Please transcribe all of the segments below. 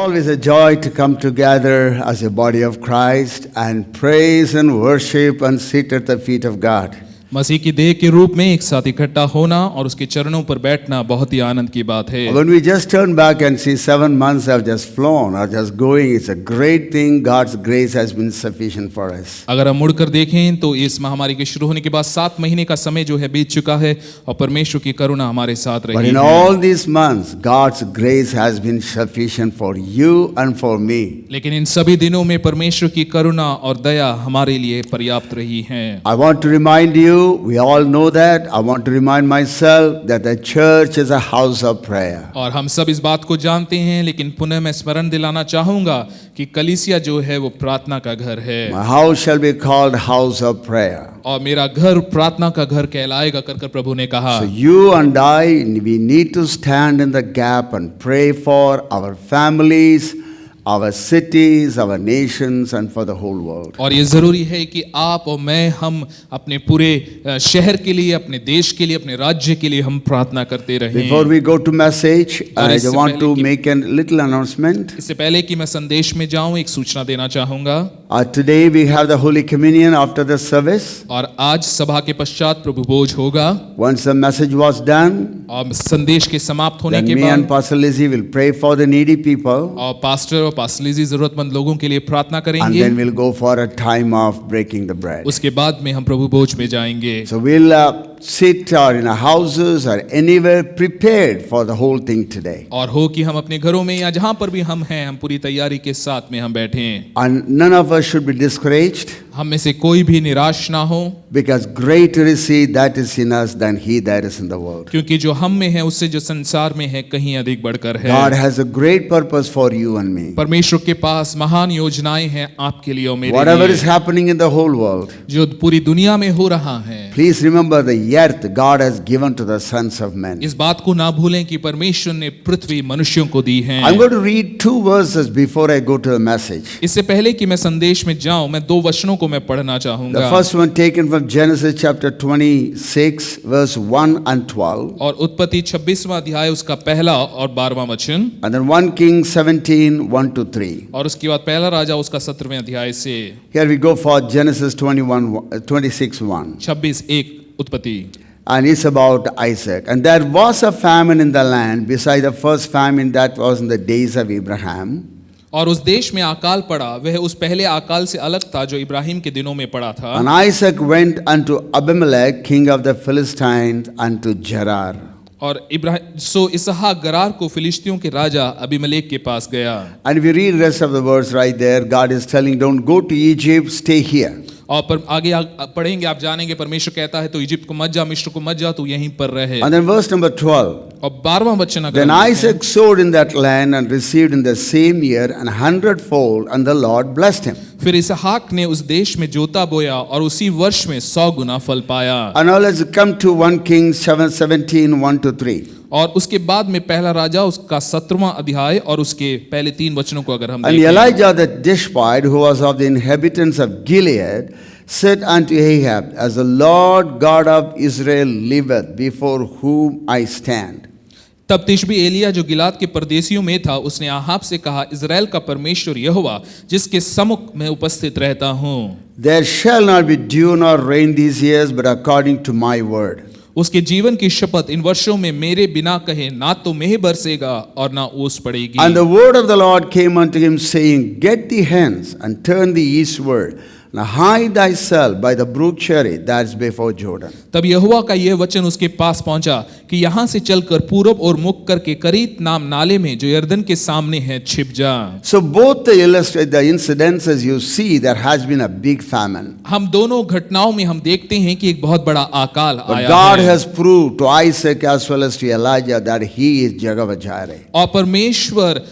Always a joy to come together as a body of Christ and praise and worship and sit at the feet of God. मसीह की देह के रूप में एक साथ इकट्ठा होना और उसके चरणों पर बैठना बहुत ही आनंद की बात है। When we just turn back and see 7 months have just flown or just going, it's a great thing. God's grace has been sufficient for us. अगर हम मुड़कर देखें तो इस महामारी के शुरू होने के बाद 7 महीने का समय जो है बीत चुका है और परमेश्वर की करुणा हमारे साथ रही है। But in all these months, God's grace has been sufficient for you and for me. लेकिन इन सभी दिनों में परमेश्वर की करुणा और दया हमारे लिए पर्याप्त रही है। I want to remind you, we all know that. I want to remind myself that the church is a house of prayer. और हम सब इस बात को जानते हैं, लेकिन पुनः मैं स्मरण दिलाना चाहूंगा कि कलीसिया जो है वो प्रार्थना का घर है। My house shall be called house of prayer. और मेरा घर प्रार्थना का घर कहलाएगा कर प्रभु ने कहा। So you and I, we need to stand in the gap and pray for our families, our cities, our nations and for the whole world. और ये जरूरी है कि आप और मैं हम अपने पूरे शहर के लिए, अपने देश के लिए, अपने राज्य के लिए हम प्रार्थना करते रहें। Before we go to message, I इससे want to पहले make a little announcement. इससे पहले कि मैं संदेश में जाऊं, एक सूचना देना चाहूंगा। Today we have the Holy Communion after the service. और आज सभा के पश्चात प्रभु भोज होगा। Once the message was done, और संदेश के समाप्त होने then के me and बाद Pastor Lizzie will pray for the needy people. और पास्टर और पास्टर लिजी जरूरतमंद लोगों के लिए प्रार्थना And करेंगे। then we'll go for a time of breaking the bread. उसके बाद में हम प्रभु भोज में जाएंगे। So we'll sit or in our houses or anywhere prepared for the whole thing today. और हो कि हम अपने घरों में या जहां पर भी हम हैं, हम पूरी तैयारी के साथ में हम बैठें। And none of us should be discouraged, हम में से कोई भी निराश ना हो, because greater is he that is in us than he that is in the world. क्योंकि जो हम में है उससे जो संसार में है कहीं अधिक बढ़कर है। God has a great purpose for you and me. परमेश्वर के पास महान योजनाएं हैं आपके लिए और मेरे Whatever लिए। is happening in the whole world, जो पूरी दुनिया में हो रहा है, please remember the earth God has given to the sons of men. इस बात को ना भूलें कि परमेश्वर ने पृथ्वी मनुष्यों को दी है। I'm going to read 2 verses before I go to the message. इससे पहले कि मैं संदेश में जाऊं, मैं 2 वचनों को मैं पढ़ना The चाहूंगा। first one taken from Genesis chapter 26 verse 1 and 12. और उत्पत्ति 26वां अध्याय उसका पहला और 12वां वचन, And then 1 Kings 17 1 to 3. और उसके बाद पहला राजा उसका 17वें अध्याय से। Here we go for Genesis 26 1. 26:1 उत्पत्ति। And it's about Isaac. And there was a famine in the land beside the first famine that was in the days of Abraham. और उस देश में अकाल पड़ा, वह उस पहले अकाल से अलग था जो इब्राहिम के दिनों में पड़ा था। And Isaac went unto Abimelech, king of the Philistines, unto Gerar. और इसहाक गरार को फिलिस्तियों के राजा अबीमेलेक के पास गया। And if you read the rest of the verse right there, God is telling, don't go to Egypt, stay here. और पर आगे पढ़ेंगे आप जानेंगे, परमेश्वर कहता है तो इजिप्ट को मत जा, मिस्र को मत जा, तू यहीं पर रहे। And then verse number 12. और 12वां वचन अगर Then हम देखें, Isaac sowed in that land and received in the same year an 100-fold, and the Lord blessed him. फिर इसहाक ने उस देश में जोता बोया और उसी वर्ष में 100 गुना फल पाया। And now let's come to 1 Kings 17 1 to 3. और उसके बाद में पहला राजा उसका 17वां अध्याय और उसके पहले 3 वचनों को अगर हम And देखें, Elijah the Tishbite, who was of the inhabitants of Gilead, said unto Ahab, As the Lord God of Israel liveth, before whom I stand. तब तिशबी एलिया जो गिलाद के परदेशियों में था, उसने आहाब से कहा, इज़राइल का परमेश्वर यहोवा जिसके सम्मुख मैं उपस्थित रहता हूँ, There shall not be dew nor rain these years, but according to my word. उसके जीवन की शपथ, इन वर्षों में मेरे बिना कहे ना तो मेह बरसेगा और ना ओस पड़ेगी। And the word of the Lord came unto him, saying, Get thee hence, and turn thee eastward, and hide thyself by the brook Cherith that is before Jordan. तब यहोवा का यह वचन उसके पास पहुंचा कि यहाँ से चलकर पूरब और मुख करके करीत नाम नाले में जो यर्दन के सामने है छिप जा। So both the illustrate the incidences you see, there has been a big famine. हम दोनों घटनाओं में हम देखते हैं कि एक बहुत बड़ा अकाल But आया God है। has proved to Isaac as well as to Elijah that he is Jehovah Jireh. और परमेश्वर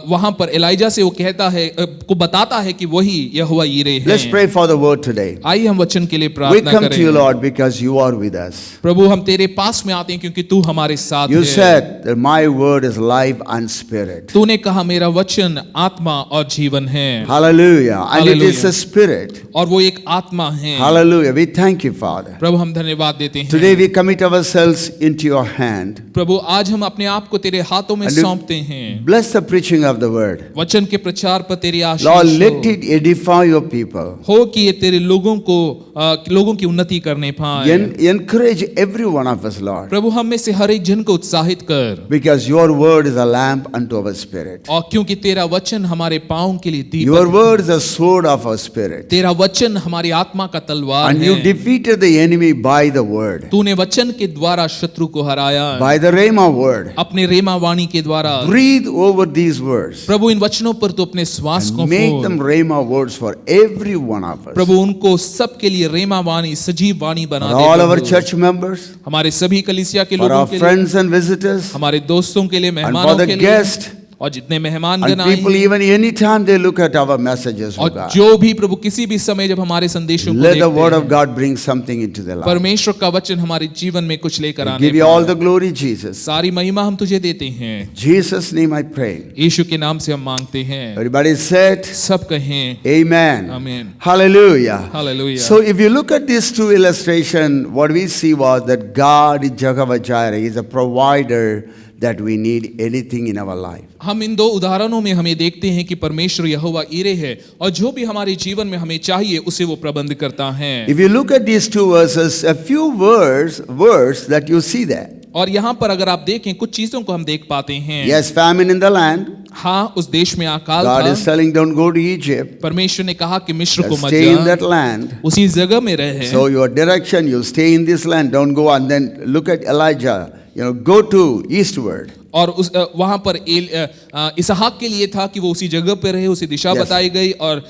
वहां पर एलाइजा से वो कहता है, को बताता है कि वही यहोवा यीरे है। Let's pray pray for the word today. आइए हम वचन के लिए We प्रार्थना come to you, करें। Lord, because you are with us. प्रभु हम तेरे पास में आते हैं क्योंकि तू हमारे साथ You है। said that my word is life and spirit. तूने कहा मेरा वचन आत्मा और जीवन है। Hallelujah. And it is Hallelujah. a spirit. और वो एक आत्मा है। Hallelujah. We thank you, Father. प्रभु हम धन्यवाद देते हैं। Today we commit ourselves into your hand. प्रभु आज हम अपने आप को तेरे हाथों में And you सौंपते हैं। bless the preaching of the word. वचन के प्रचार पर तेरी आशीष Lord, हो। let it edify your people. हो कि ये तेरे लोगों की उन्नति करने पाए। Encourage every one of us, Lord. प्रभु हम में से हर एक जन को उत्साहित कर। Because your word is a lamp unto our spirit. और क्योंकि तेरा वचन हमारे पाँव के लिए दीपक Your है। word is a sword of our spirit. तेरा वचन हमारी आत्मा का तलवार And you है। defeated the enemy by the word. तूने वचन के द्वारा शत्रु को हराया। By the rhema word. अपने रेमा वाणी के द्वारा। Breathe over these words. प्रभु इन वचनों पर तू अपने श्वास को Make फोड़। them rhema words for every one of us. प्रभु उनको सबके लिए रेमा वाणी सजीव वाणी बना For they all our Prabhu. church members, हमारे सभी कलीसिया के for लोगों our के लिए, friends and visitors, हमारे दोस्तों के लिए, and for मेहमानों the के लिए, guests, और जितने मेहमान and गण आए people हैं, even anytime they look at our messages, oh और God. जो भी प्रभु किसी भी समय जब हमारे संदेशों को Let the word देखते of हैं, God bring something into their life. परमेश्वर का वचन हमारे जीवन में कुछ लेकर We आने give you all पाए। the glory, Jesus. सारी महिमा हम तुझे देते हैं। Jesus' name I pray. यीशु के नाम से हम मांगते हैं। Everybody said, सब कहें Amen. आमीन। Hallelujah. Hallelujah. So if you look at these two illustrations, what we see was that God is Jehovah Jireh. He is a provider that we need anything in our life. हम इन दो उदाहरणों में हमें देखते हैं कि परमेश्वर यहोवा ईरे है और जो भी हमारे जीवन में हमें चाहिए उसे वो प्रबंध करता है। If you look at these two verses, a few words that you see there. और यहाँ पर अगर आप देखें कुछ चीजों को हम देख पाते हैं। Yes, famine in the land. हाँ, उस देश में अकाल God था। is telling, don't go to Egypt. परमेश्वर ने कहा कि मिस्र को मत Stay in that जा, land. उसी जगह में रहे। So your direction, you stay in this land. Don't go and then look at Elijah. Go to eastward. और उस वहां पर इसहाक के लिए था कि वो उसी जगह पे रहे, उसी दिशा Yes. बताई गई और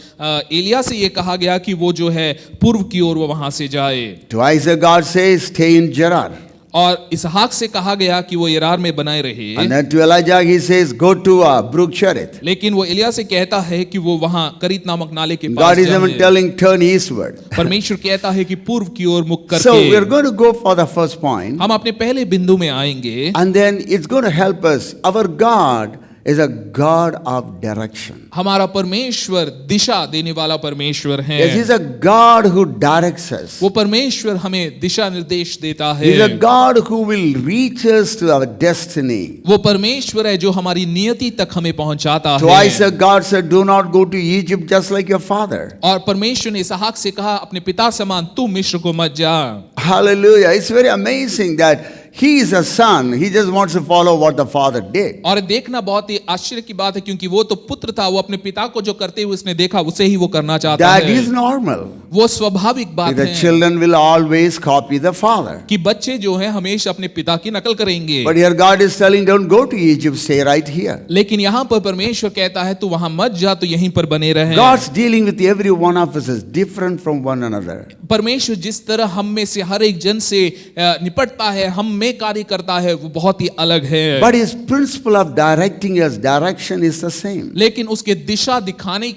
एलिया से ये कहा गया कि वो जो है पूर्व की ओर वो वहां से जाए। To Isaac, God says, stay in Gerar. और इसहाक से कहा गया कि वो यरार में बनाए रहे। And then to Elijah, he says, go to Brook Cherith. लेकिन वो एलिया से कहता है कि वो वहां करीत नामक नाले के पास God is even जाए। telling, turn eastward. परमेश्वर कहता है कि पूर्व की ओर मुख So we're करके। going to go for the first point. हम अपने पहले बिंदु में आएंगे। And then it's going to help us. Our God is a God of direction. हमारा परमेश्वर दिशा देने वाला परमेश्वर है। Yes, He's a God who directs us. वो परमेश्वर हमें दिशा निर्देश देता है। He's a God who will reach us to our destiny. वो परमेश्वर है जो हमारी नियति तक हमें पहुंचाता To है। Isaac, God said, do not go to Egypt just like your father. और परमेश्वर ने इसहाक से कहा अपने पिता समान तू मिस्र को मत जा। Hallelujah. It's very amazing that he is a son. He just wants to follow what the father did. और देखना बहुत ही आश्चर्य की बात है क्योंकि वो तो पुत्र था, वो अपने पिता को जो करते हुए उसने देखा उसे ही वो करना चाहता That है। is normal. वो स्वाभाविक बात The है children will always copy the father. कि बच्चे जो हैं हमेशा अपने पिता की नकल करेंगे। But here God is telling, don't go to Egypt, stay right here. लेकिन यहाँ पर परमेश्वर कहता है तू वहां मत जा, तो यहीं पर बने रहे। God's dealing with every one of us is different from one another. परमेश्वर जिस तरह हम में से हर एक जन से निपटता है, हम में कार्य करता है, वो बहुत ही अलग है। But his principle of directing us, direction is the same. लेकिन उसके दिशा दिखाने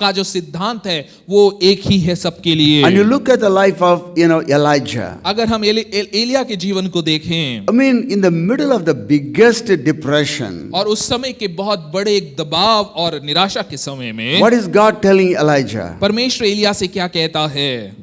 का जो सिद्धांत है वो एक ही है सबके लिए। And you look at the life of, Elijah. अगर हम एलिया के जीवन को देखें, I mean, in the middle of the biggest depression, और उस समय के बहुत बड़े एक दबाव और निराशा के समय में what is God telling Elijah? परमेश्वर एलिया से क्या कहता है?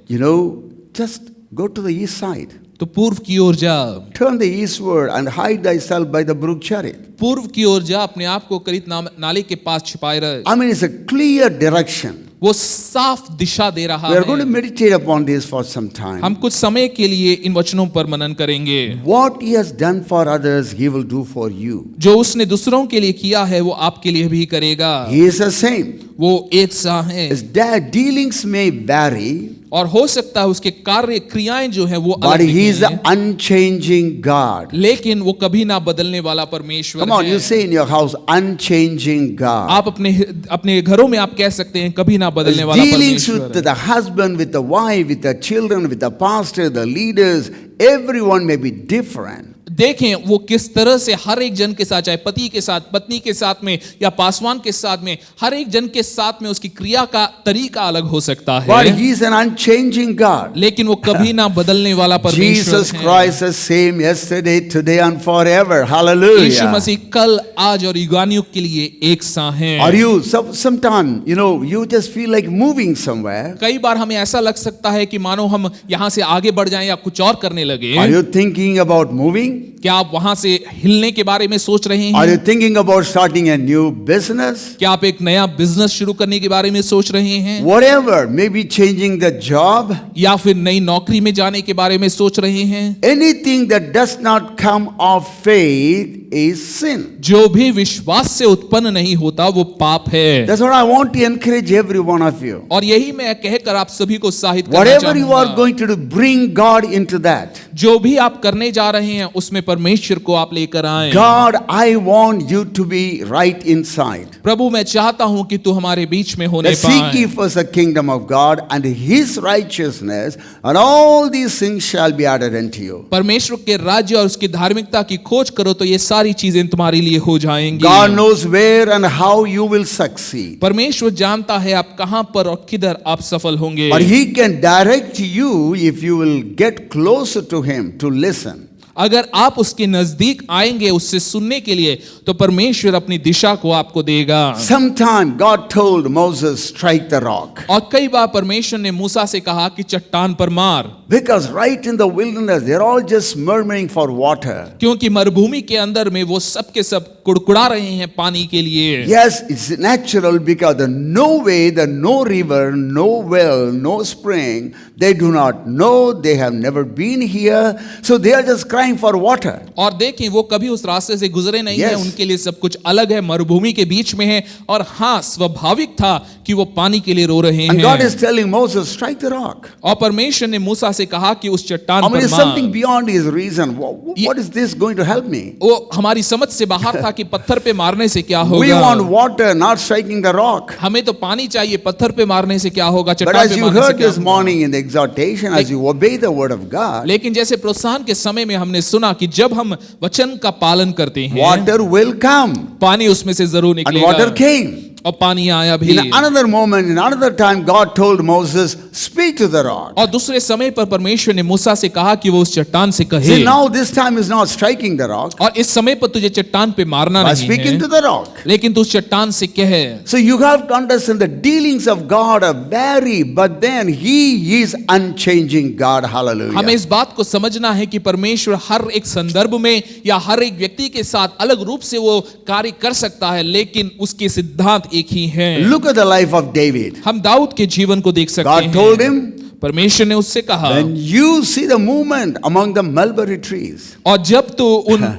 Just go to the east side. तो पूर्व की ओर जा, Turn the eastward and hide thyself by the brook Cherith. पूर्व की ओर जा, अपने आप को करीत नाले के पास छिपाए रह। I mean, it's a clear direction. वो साफ दिशा दे रहा We are going to है। meditate upon this for some time. हम कुछ समय के लिए इन वचनों पर मनन करेंगे। What he has done for others, he will do for you. जो उसने दूसरों के लिए किया है वो आपके लिए भी करेगा। He is the same. वो एक सा है His dealings may vary, और हो सकता है उसके कार्य क्रियाएं जो है वो but अलग he is नहीं the है, unchanging God. लेकिन वो कभी ना बदलने वाला परमेश्वर Come on, है। you say in your house, unchanging God. आप अपने घरों में आप कह सकते हैं कभी ना His बदलने वाला dealings परमेश्वर with है। the husband, with the wife, with the children, with the pastor, the leaders, everyone may be different. देखें वो किस तरह से हर एक जन के साथ, चाहे पति के साथ, पत्नी के साथ में या पासवान के साथ में, हर एक जन के साथ में उसकी क्रिया का तरीका अलग हो सकता But है, He is an unchanging God. लेकिन वो कभी ना बदलने वाला परमेश्वर Jesus है। Christ is same yesterday, today and forever. Yeshu Hallelujah. मसीह कल, आज और युगानुयुग के लिए एक सा है। Are you sometime, you just feel like moving somewhere? कई बार हमें ऐसा लग सकता है कि मानो हम यहाँ से आगे बढ़ जाएं या कुछ और करने लगे। Are you thinking about moving? क्या आप वहां से हिलने के बारे में सोच रहे Are you हैं? thinking about starting a new business? क्या आप एक नया बिजनेस शुरू करने के बारे में सोच रहे हैं? Whatever, maybe changing the job. या फिर नई नौकरी में जाने के बारे में सोच रहे हैं? Anything that does not come of faith is sin. जो भी विश्वास से उत्पन्न नहीं होता वो पाप है। That's what I want to encourage every one of you. और यही मैं कहकर आप सभी को उत्साहित करना Whatever you are चाहूंगा। going to do, bring God into that. जो भी आप करने जा रहे हैं उसमें परमेश्वर को आप लेकर आए। God, I want you to be right inside. प्रभु मैं चाहता हूं कि तू हमारे बीच में होने Let's seek ye पाए। first the kingdom of God and His righteousness, and all these things shall be added unto you. परमेश्वर के राज्य और उसकी धार्मिकता की खोज करो तो ये सारी चीजें तुम्हारे लिए हो जाएंगी। God knows where and how you will succeed. परमेश्वर जानता है आप कहां पर और किधर आप सफल होंगे। But He can direct you if you will get closer to Him to listen. अगर आप उसके नजदीक आएंगे उससे सुनने के लिए तो परमेश्वर अपनी दिशा को आपको देगा। Sometime God told Moses, strike the rock. और कई बार परमेश्वर ने मूसा से कहा कि चट्टान पर मार, Because right in the wilderness, they're all just murmuring for water. क्योंकि मरुभूमि के अंदर में वो सब के सब कुड़कुड़ा रहे हैं पानी के लिए। Yes, it's natural because the no way, the no river, no well, no spring, they do not know, they have never been here, so they are just crying for water. और देखें वो कभी उस रास्ते से गुजरे नहीं Yes. है, उनके लिए सब कुछ अलग है, मरुभूमि के बीच में है, और हाँ स्वाभाविक था कि वो पानी के लिए रो रहे And God is हैं। telling Moses, strike the rock. और परमेश्वर ने मूसा से कहा कि उस चट्टान I mean, पर it's something मार। beyond his reason. What is this going to help me? वो हमारी समझ से बाहर था कि पत्थर पे मारने से क्या We want होगा। water, not striking the rock. हमें तो पानी चाहिए, पत्थर पे मारने से क्या होगा, But चट्टान as पे you मारने से heard क्या this होगा। morning in the exhortation, as you obey the word of God, लेकिन जैसे प्रोत्साहन के समय में हमने सुना कि जब हम वचन का पालन करते हैं water will come. पानी उसमें से जरूर And water निकलेगा। came. और पानी आया भी। In another moment, in another time, God told Moses, speak to the rock. और दूसरे समय पर परमेश्वर ने मूसा से कहा कि वो उस चट्टान से कहे। See, now this time is not striking the rock, और इस समय पर तुझे चट्टान पे मारना but नहीं speaking to है, the rock. लेकिन तू उस चट्टान से कहे। So you have to understand the dealings of God are vary, but then He is unchanging God. हमें Hallelujah. इस बात को समझना है कि परमेश्वर हर एक संदर्भ में या हर एक व्यक्ति के साथ अलग रूप से वो कार्य कर सकता है, लेकिन उसके सिद्धांत एक ही हैं। Look at the life of David. हम दाऊद के जीवन को देख सकते God told हैं। him, परमेश्वर ने उससे कहा, when you see the movement among the mulberry trees, और जब तू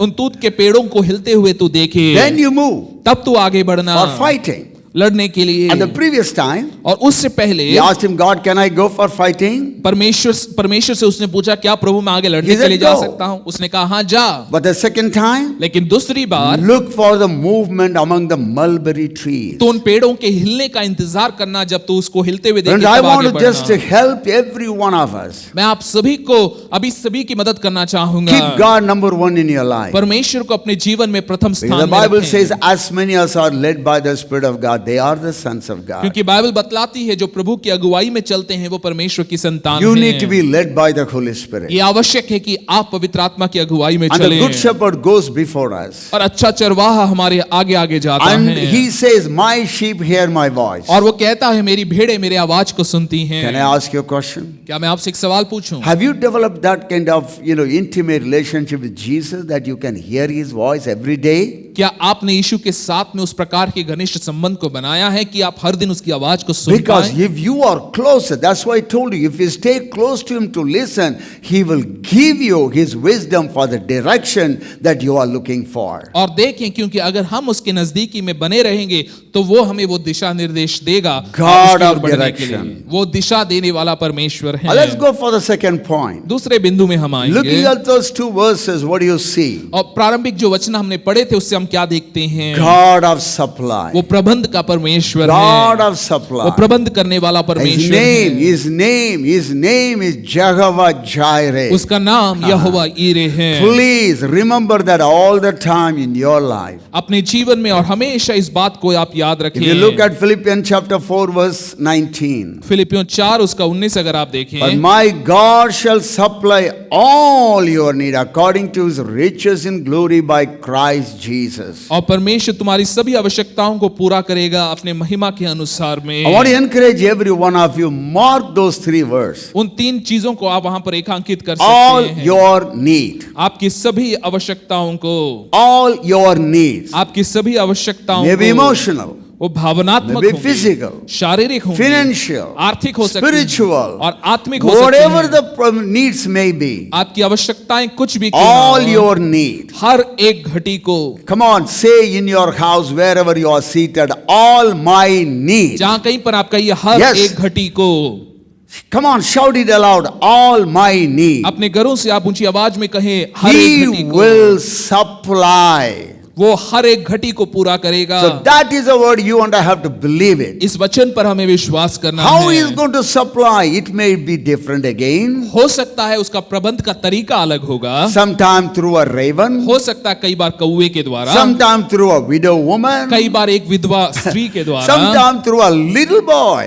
उन तूत के पेड़ों को हिलते हुए तू देखे, then you move तब तू आगे बढ़ना for fighting. लड़ने के लिए। And the previous time, और उससे पहले he asked him, God, can I go for fighting? परमेश्वर से उसने पूछा, क्या प्रभु मैं आगे लड़ने He के said, लिए जा "Go." सकता हूं? उसने कहा हाँ जा। But the second time, लेकिन दूसरी बार look for the movement among the mulberry trees. तो उन पेड़ों के हिलने का इंतजार करना, जब तू उसको हिलते हुए And देखे I तब want आगे to just बढ़ना। help every one of us. मैं आप सभी को अभी सभी की मदद करना चाहूंगा। Keep God number one in your life. परमेश्वर को अपने जीवन में प्रथम Because स्थान the में Bible रखें। says, as many as are led by the Spirit of God, they are the sons of God. क्योंकि बाइबल बतलाती है जो प्रभु की अगुवाई में चलते हैं वो परमेश्वर की संतान You हैं। need to be led by the Holy Spirit. ये आवश्यक है कि आप पवित्र आत्मा की अगुवाई में And the चलें। good shepherd goes before us. और अच्छा चरवाहा हमारे आगे आगे जाता And है। he says, my sheep hear my voice. और वो कहता है मेरी भेड़ें मेरे आवाज को सुनती हैं। Can I ask you a question? क्या मैं आपसे एक सवाल पूछूं? Have you developed that kind of, intimate relationship with Jesus that you can hear his voice every day? क्या आपने यीशु के साथ में उस प्रकार के घनिष्ठ संबंध को बनाया है कि आप हर दिन उसकी आवाज को सुन Because पाएं? if you are closer, that's why I told you, if you stay close to him to listen, he will give you his wisdom for the direction that you are looking for. और देखें क्योंकि अगर हम उसके नजदीकी में बने रहेंगे तो वो हमें वो दिशा निर्देश देगा God उसकी ओर of बढ़ने के लिए। direction. वो दिशा देने वाला परमेश्वर है। Let's go for the second point. दूसरे बिंदु में हम आएंगे Looking at those two verses, what do you see? और प्रारंभिक जो वचन हमने पढ़े थे उससे हम क्या देखते देखते हैं। God of supply. वो प्रबंध का परमेश्वर God है, of supply. वो प्रबंध करने वाला His परमेश्वर name, है। his name is Jehovah Jireh. उसका नाम यहोवा ईरे है। Please remember that all the time in your life. अपने जीवन में और हमेशा इस बात को आप याद If you look रखें। at Philippians chapter 4 verse 19. फिलिपियों 4 उसका 19 अगर आप But देखें, my God shall supply all your need according to his riches in glory by Christ Jesus. और परमेश्वर तुम्हारी सभी आवश्यकताओं को पूरा करेगा अपने महिमा के अनुसार में। I want to encourage every one of you, mark those three verses. उन 3 चीजों को आप वहां पर रेखांकित कर All सकते हैं। your need. आपकी सभी आवश्यकताओं को, All your needs. आपकी सभी आवश्यकताओं Maybe को, emotional, वो भावनात्मक maybe होंगी, physical, शारीरिक होंगी, financial, आर्थिक हो सकती spiritual, हैं और आत्मिक हो सकती whatever हैं। the needs may be. आपकी आवश्यकताएं कुछ भी क्यों ना All हो, your need. हर एक घटी को, Come on, say in your house, wherever you are seated, all my needs. जहां कहीं पर आप कहिए हर Yes. एक घटी को, Come on, shout it aloud, all my needs. अपने घरों से आप ऊंची आवाज में कहें हर एक घटी He को, will supply. वो हर एक घटी को पूरा करेगा। So that is a word you and I have to believe it. इस वचन पर हमें विश्वास करना How he है। is going to supply? It may be different again. हो सकता है उसका प्रबंध का तरीका अलग होगा, Sometime through a raven, हो सकता है कई बार कौवे के द्वारा, sometime through a widow woman, कई बार एक विधवा स्त्री के द्वारा, sometime through a little boy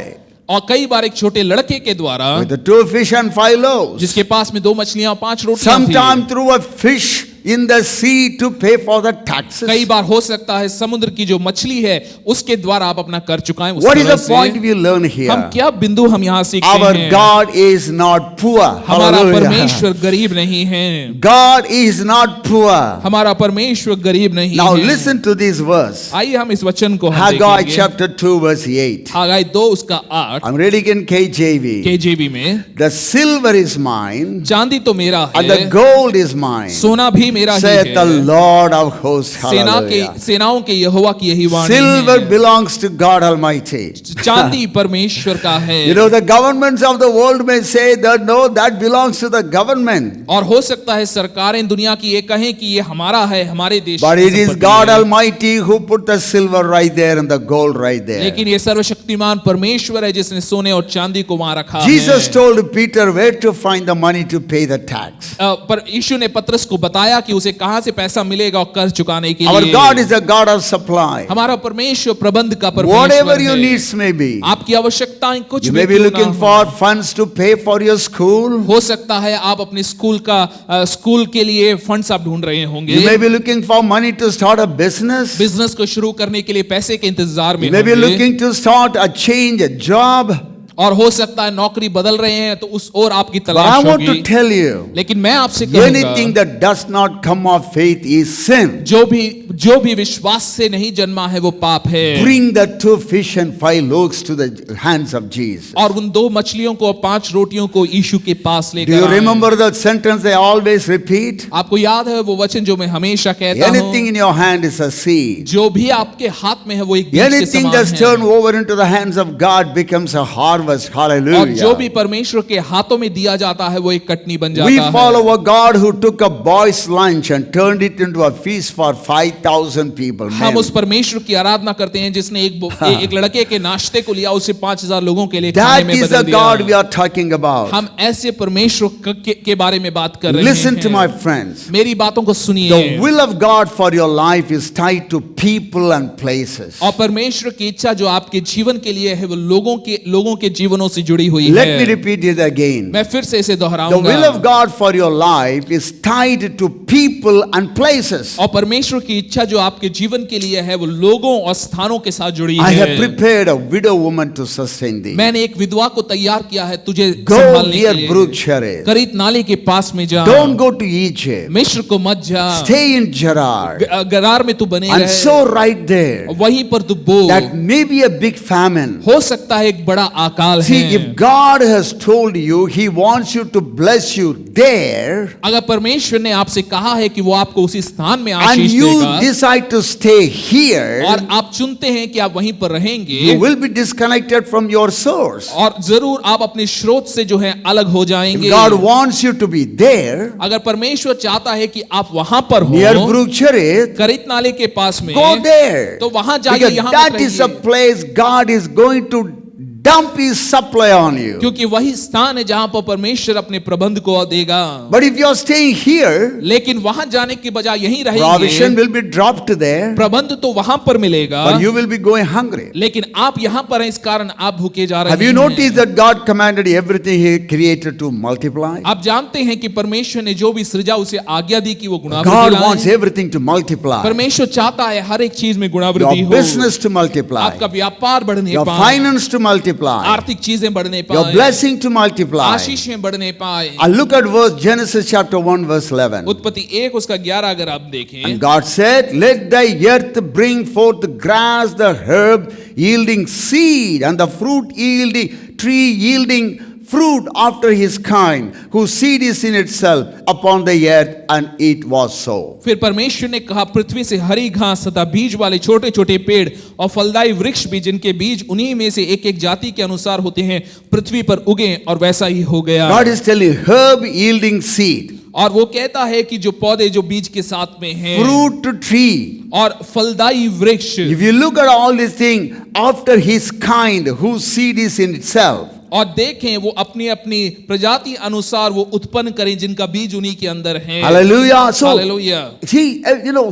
और कई बार एक छोटे लड़के के द्वारा with the 2 fish and 5 loaves. जिसके पास में 2 मछलियां 5 रोटियां थी। Sometime through a fish in the sea to pay for the taxes. कई बार हो सकता है समुद्र की जो मछली है उसके द्वारा आप अपना कर चुकाएं। उस What is तरह the से point we learn हम here? क्या बिंदु हम यहाँ सीखते Our हैं? God is not poor. हमारा Hallelujah. परमेश्वर गरीब नहीं है। God is not poor. हमारा परमेश्वर गरीब नहीं Now है। listen to this verse. आइए हम इस वचन को हम Haggai देखेंगे। chapter 2 verse 8. हागाई 2 उसका 8 I'm reading in KJV. KJV में, The silver is mine चांदी तो मेरा and the है, gold is mine, सोना भी मेरा ही saith the है। Lord of hosts. सेनाओं Hallelujah. के यहोवा की यही वाणी Silver है। belongs to God Almighty. चांदी परमेश्वर का है। You know, the governments of the world may say that no, that belongs to the government. और हो सकता है सरकारें दुनिया की ये कहें कि ये हमारा है, हमारे देश But की it is संपत्ति God है। Almighty who put the silver right there and the gold right there. लेकिन ये सर्वशक्तिमान परमेश्वर है जिसने सोने और चांदी को वहां रखा Jesus है। told Peter where to find the money to pay the tax. पर यीशु ने पतरस को बताया कि उसे कहां से पैसा मिलेगा और कर चुकाने के Our लिए। God is a God of supply. हमारा परमेश्वर प्रबंध का Whatever परमेश्वर your है। needs may be. आपकी आवश्यकताएं कुछ You भी may be क्यों ना looking हो। for funds to pay for your school. हो सकता है आप अपने स्कूल के लिए फंड्स आप ढूंढ रहे होंगे। You may be looking for money to start a business. Business को शुरू करने के लिए पैसे के इंतजार में You may be होंगे। looking to start a change, a job. और हो सकता है नौकरी बदल रहे हैं तो उस और आपकी But I तलाश want to होगी। tell you, लेकिन मैं आपसे anything कहूंगा that does not come of faith is sin. जो भी विश्वास से नहीं जन्मा है वो पाप है। Bring the 2 fish and 5 loaves to the hands of Jesus. और उन 2 मछलियों को और 5 रोटियों को यीशु के पास Do लेकर you आए। remember the sentence they always repeat? आपको याद है वो वचन जो मैं हमेशा कहता Anything हूँ, in your hand is a seed. जो भी आपके हाथ में है वो एक बीज के Anything समान that's है। turned over into the hands of God becomes a harvest. और जो Hallelujah. भी परमेश्वर के हाथों में दिया जाता है वो एक कटनी बन We जाता है। follow a God who took a boy's lunch and turned it into a feast for 5,000 people. हम Men. उस परमेश्वर की आराधना करते हैं जिसने एक लड़के के नाश्ते को लिया उसे 5,000 लोगों के लिए खाने That में is बदल the God we दिया। are talking about. हम ऐसे परमेश्वर के बारे में बात कर रहे Listen to my हैं। friends. मेरी बातों को The सुनिए। will of God for your life is tied to people and places. और परमेश्वर की इच्छा जो आपके जीवन के लिए है वो लोगों के जीवनों से जुड़ी हुई Let me है। repeat it again. मैं फिर से इसे The will दोहराऊंगा। of God for your life is tied to people and places. और परमेश्वर की इच्छा जो आपके जीवन के लिए है वो लोगों और स्थानों के साथ जुड़ी I have है। prepared a widow woman to sustain thee. मैंने एक विधवा को तैयार किया है तुझे Go संभालने near के Brook लिए। Cherith. करीत नाले के पास में जा। Don't go to Egypt. मिस्र को मत जा। Stay in Gerar. गरार में तू बने And रहे। so right there, वहीं पर तू बो। that may be a big famine. हो सकता है एक बड़ा ख्याल See, हैं। if God has told you, He wants you to bless you there, अगर परमेश्वर ने आपसे कहा है कि वो आपको उसी स्थान में and आशीष you देगा decide to stay here, और आप चुनते हैं कि आप वहीं पर रहेंगे, you will be disconnected from your source. और जरूर आप अपने स्रोत से जो है अलग हो If जाएंगे। God wants you to be there, अगर परमेश्वर चाहता है कि आप वहां पर near हो, Brooksharit, करित नाले के पास में, go there. तो वहां जाइए, Because यहाँ that मत is a रहिए। place God is going to dump His supply on you. क्योंकि वही स्थान है जहां पर परमेश्वर अपने प्रबंध को देगा। But if you are staying here, लेकिन वहां जाने की बजाय यहीं provision रहेंगे, will be dropped there, प्रबंध तो वहां पर मिलेगा, but you will be going hungry. लेकिन आप यहां पर हैं, इस कारण आप भूखे जा रहे Have you हैं। noticed that God commanded everything He created to multiply? आप जानते हैं कि परमेश्वर ने जो भी सृजा उसे आज्ञा दी कि वो गुणावृद्धि God wants लाए। everything to multiply. परमेश्वर चाहता है हर एक चीज में गुणावृद्धि Your हो, business to multiply. आपका व्यापार बढ़ने Your पाए, finance to multiply. आर्थिक चीजें बढ़ने Your पाए, blessing to multiply. आशीषें बढ़ने पाए। I look at verse Genesis chapter 1 verse 11. उत्पत्ति 1 उसका 11 अगर आप देखें, And God said, let thy earth bring forth the grass, the herb yielding seed, and the fruit yielding tree yielding fruit after his kind, whose seed is in itself upon the earth, and it was so. फिर परमेश्वर ने कहा, पृथ्वी से हरी घास तथा बीज वाले छोटे छोटे पेड़ और फलदायी वृक्ष भी, जिनके बीज उन्हीं में से एक एक जाति के अनुसार होते हैं, पृथ्वी पर उगे, और वैसा ही हो गया। God is telling herb yielding seed, और वो कहता है कि जो पौधे जो बीज के साथ में हैं, fruit to tree. और फलदायी वृक्ष, If you look at all these things after his kind, whose seed is in itself, और देखें वो अपनी अपनी प्रजाति अनुसार वो उत्पन्न करें जिनका बीज उन्हीं के अंदर है। hallelujah. So, hallelujah.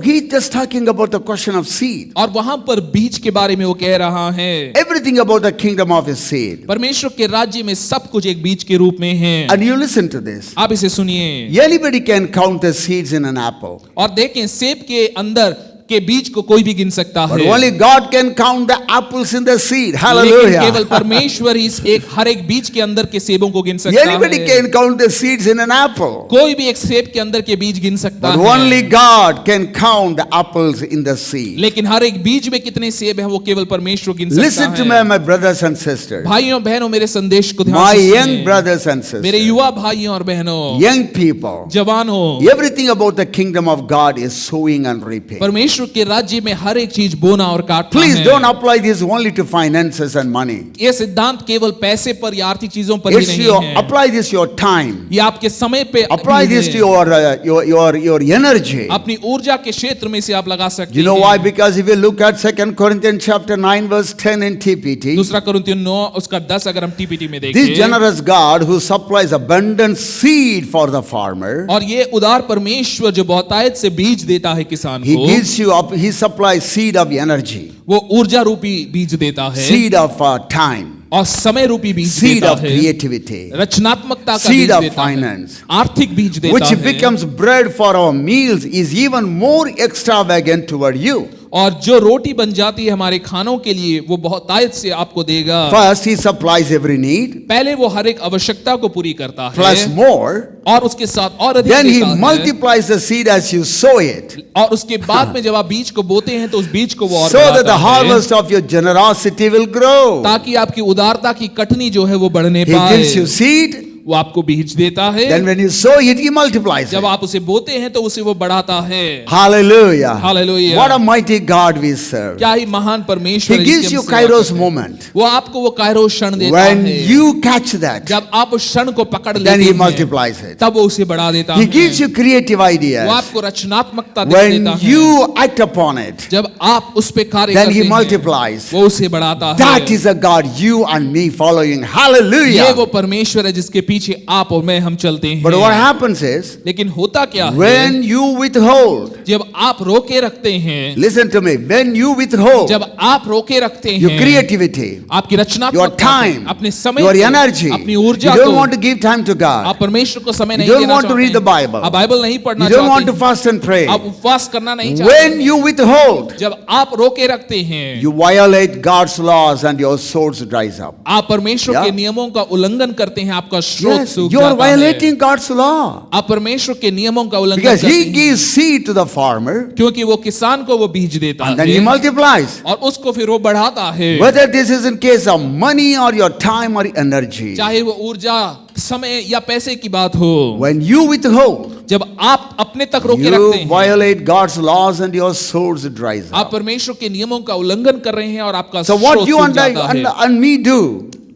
he's just talking about the question of seed. और वहां पर बीज के बारे में वो कह रहा है, Everything about the kingdom of his seed. परमेश्वर के राज्य में सब कुछ एक बीज के रूप में है। And you listen to this. आप इसे सुनिए, Anybody can count the seeds in an apple. और देखें सेब के अंदर के बीज को कोई भी गिन सकता But है, only God can count the apples in the seed. लेकिन Hallelujah. केवल परमेश्वर ही इस एक हर एक बीज के अंदर के सेबों को गिन सकता Anybody है। can count the seeds in an apple. कोई भी एक सेब के अंदर के बीज गिन सकता But है, only God can count the apples in the seed. लेकिन हर एक बीज में कितने सेब हैं वो केवल परमेश्वर गिन सकता Listen to है। me, my brothers and sisters. भाइयों बहनों, मेरे संदेश को ध्यान My से young सुनिए। brothers and मेरे sisters. युवा भाइयों और बहनों, Young people. जवानों, Everything about the kingdom of God is sowing and reaping. परमेश्वर के राज्य में हर एक चीज बोना और काटना Please है। don't apply this only to finances and money. ये सिद्धांत केवल पैसे पर या आर्थिक चीजों पर ही It's नहीं your, है, apply this your time. ये आपके समय पे Apply भी this है। to your energy. अपनी ऊर्जा के क्षेत्र में से आप लगा सकते You know हैं। why? Because if you look at 2 Corinthians chapter 9 verse 10 in TPT, दूसरा कुरिन्थियों 9 उसका 10 अगर हम टीपीटी में this देखें, generous God who supplies abundant seed for the farmer, और ये उदार परमेश्वर जो बहुतायत से बीज देता है किसान he को, gives you up, he supplies seed of energy, वो ऊर्जा रूपी बीज देता है, seed of time, और समय रूपी बीज seed देता of है, creativity, रचनात्मकता का seed बीज of देता है, finance, आर्थिक बीज देता which है, becomes bread for our meals, is even more extravagant toward you. और जो रोटी बन जाती है हमारे खानों के लिए वो बहुतायत से आपको देगा। First, he supplies every need, पहले वो हर एक आवश्यकता को पूरी करता plus है, more. और उसके साथ और अधिक Then he देता है, multiplies the seed as you sow it, और उसके बाद में जब आप बीज को बोते हैं तो उस बीज को वो और so that बढ़ाता the है, harvest of your generosity will grow. ताकि आपकी उदारता की कटनी जो है वो बढ़ने He पाए। gives you seed, वो आपको बीज देता है, then when you sow it, he multiplies जब it. आप उसे बोते हैं तो उसे वो बढ़ाता है। Hallelujah. Hallelujah. What a mighty God we serve. क्या ही महान परमेश्वर He है gives जिसकी you हम सेवा Kairos करते हैं। moment. वो आपको वो कायरोस क्षण देता When है, you catch that, जब आप उस क्षण को पकड़ then लेते he हैं multiplies it. तब वो उसे बढ़ा देता He है। gives you creative वो ideas. आपको रचनात्मकता दे When देता है। you act upon it, जब आप उस पे कार्य then करते he हैं multiplies. वो उसे बढ़ाता That है। is a God you and me following. ये Hallelujah. वो परमेश्वर है जिसके पीछे आप और मैं हम चलते But what हैं। happens is, लेकिन होता क्या है, when you withhold, जब आप रोके रखते हैं, listen to me, when you withhold जब आप रोके रखते your हैं creativity, आपकी your रचनात्मकता time, को, अपने समय your को, energy, अपनी you ऊर्जा don't को, want to give time to God. आप परमेश्वर को समय You नहीं don't देना want to read the चाहते हैं, Bible. आप बाइबल नहीं पढ़ना You don't want to चाहते fast and pray. हैं, आप उपवास करना नहीं When चाहते, you withhold, जब आप रोके रखते हैं, you violate God's laws and your source dries up. आप परमेश्वर Yeah. के नियमों का उल्लंघन करते हैं, आपका स्रोत स्रोत Yes, सूख you are जाता है। violating God's law. आप परमेश्वर के नियमों का उल्लंघन Because करते He हैं, gives seed to the farmer क्योंकि वो किसान को वो बीज देता and then He है multiplies. और उसको फिर वो बढ़ाता है, Whether this is in case of money or your time or energy. चाहे वो ऊर्जा, समय या पैसे की बात हो। When you withhold, जब आप अपने तक रोके रखते you हैं, violate God's laws and your source dries आप up. परमेश्वर के नियमों का उल्लंघन कर रहे हैं और आपका So what स्रोत you सूख and, जाता है। and me do,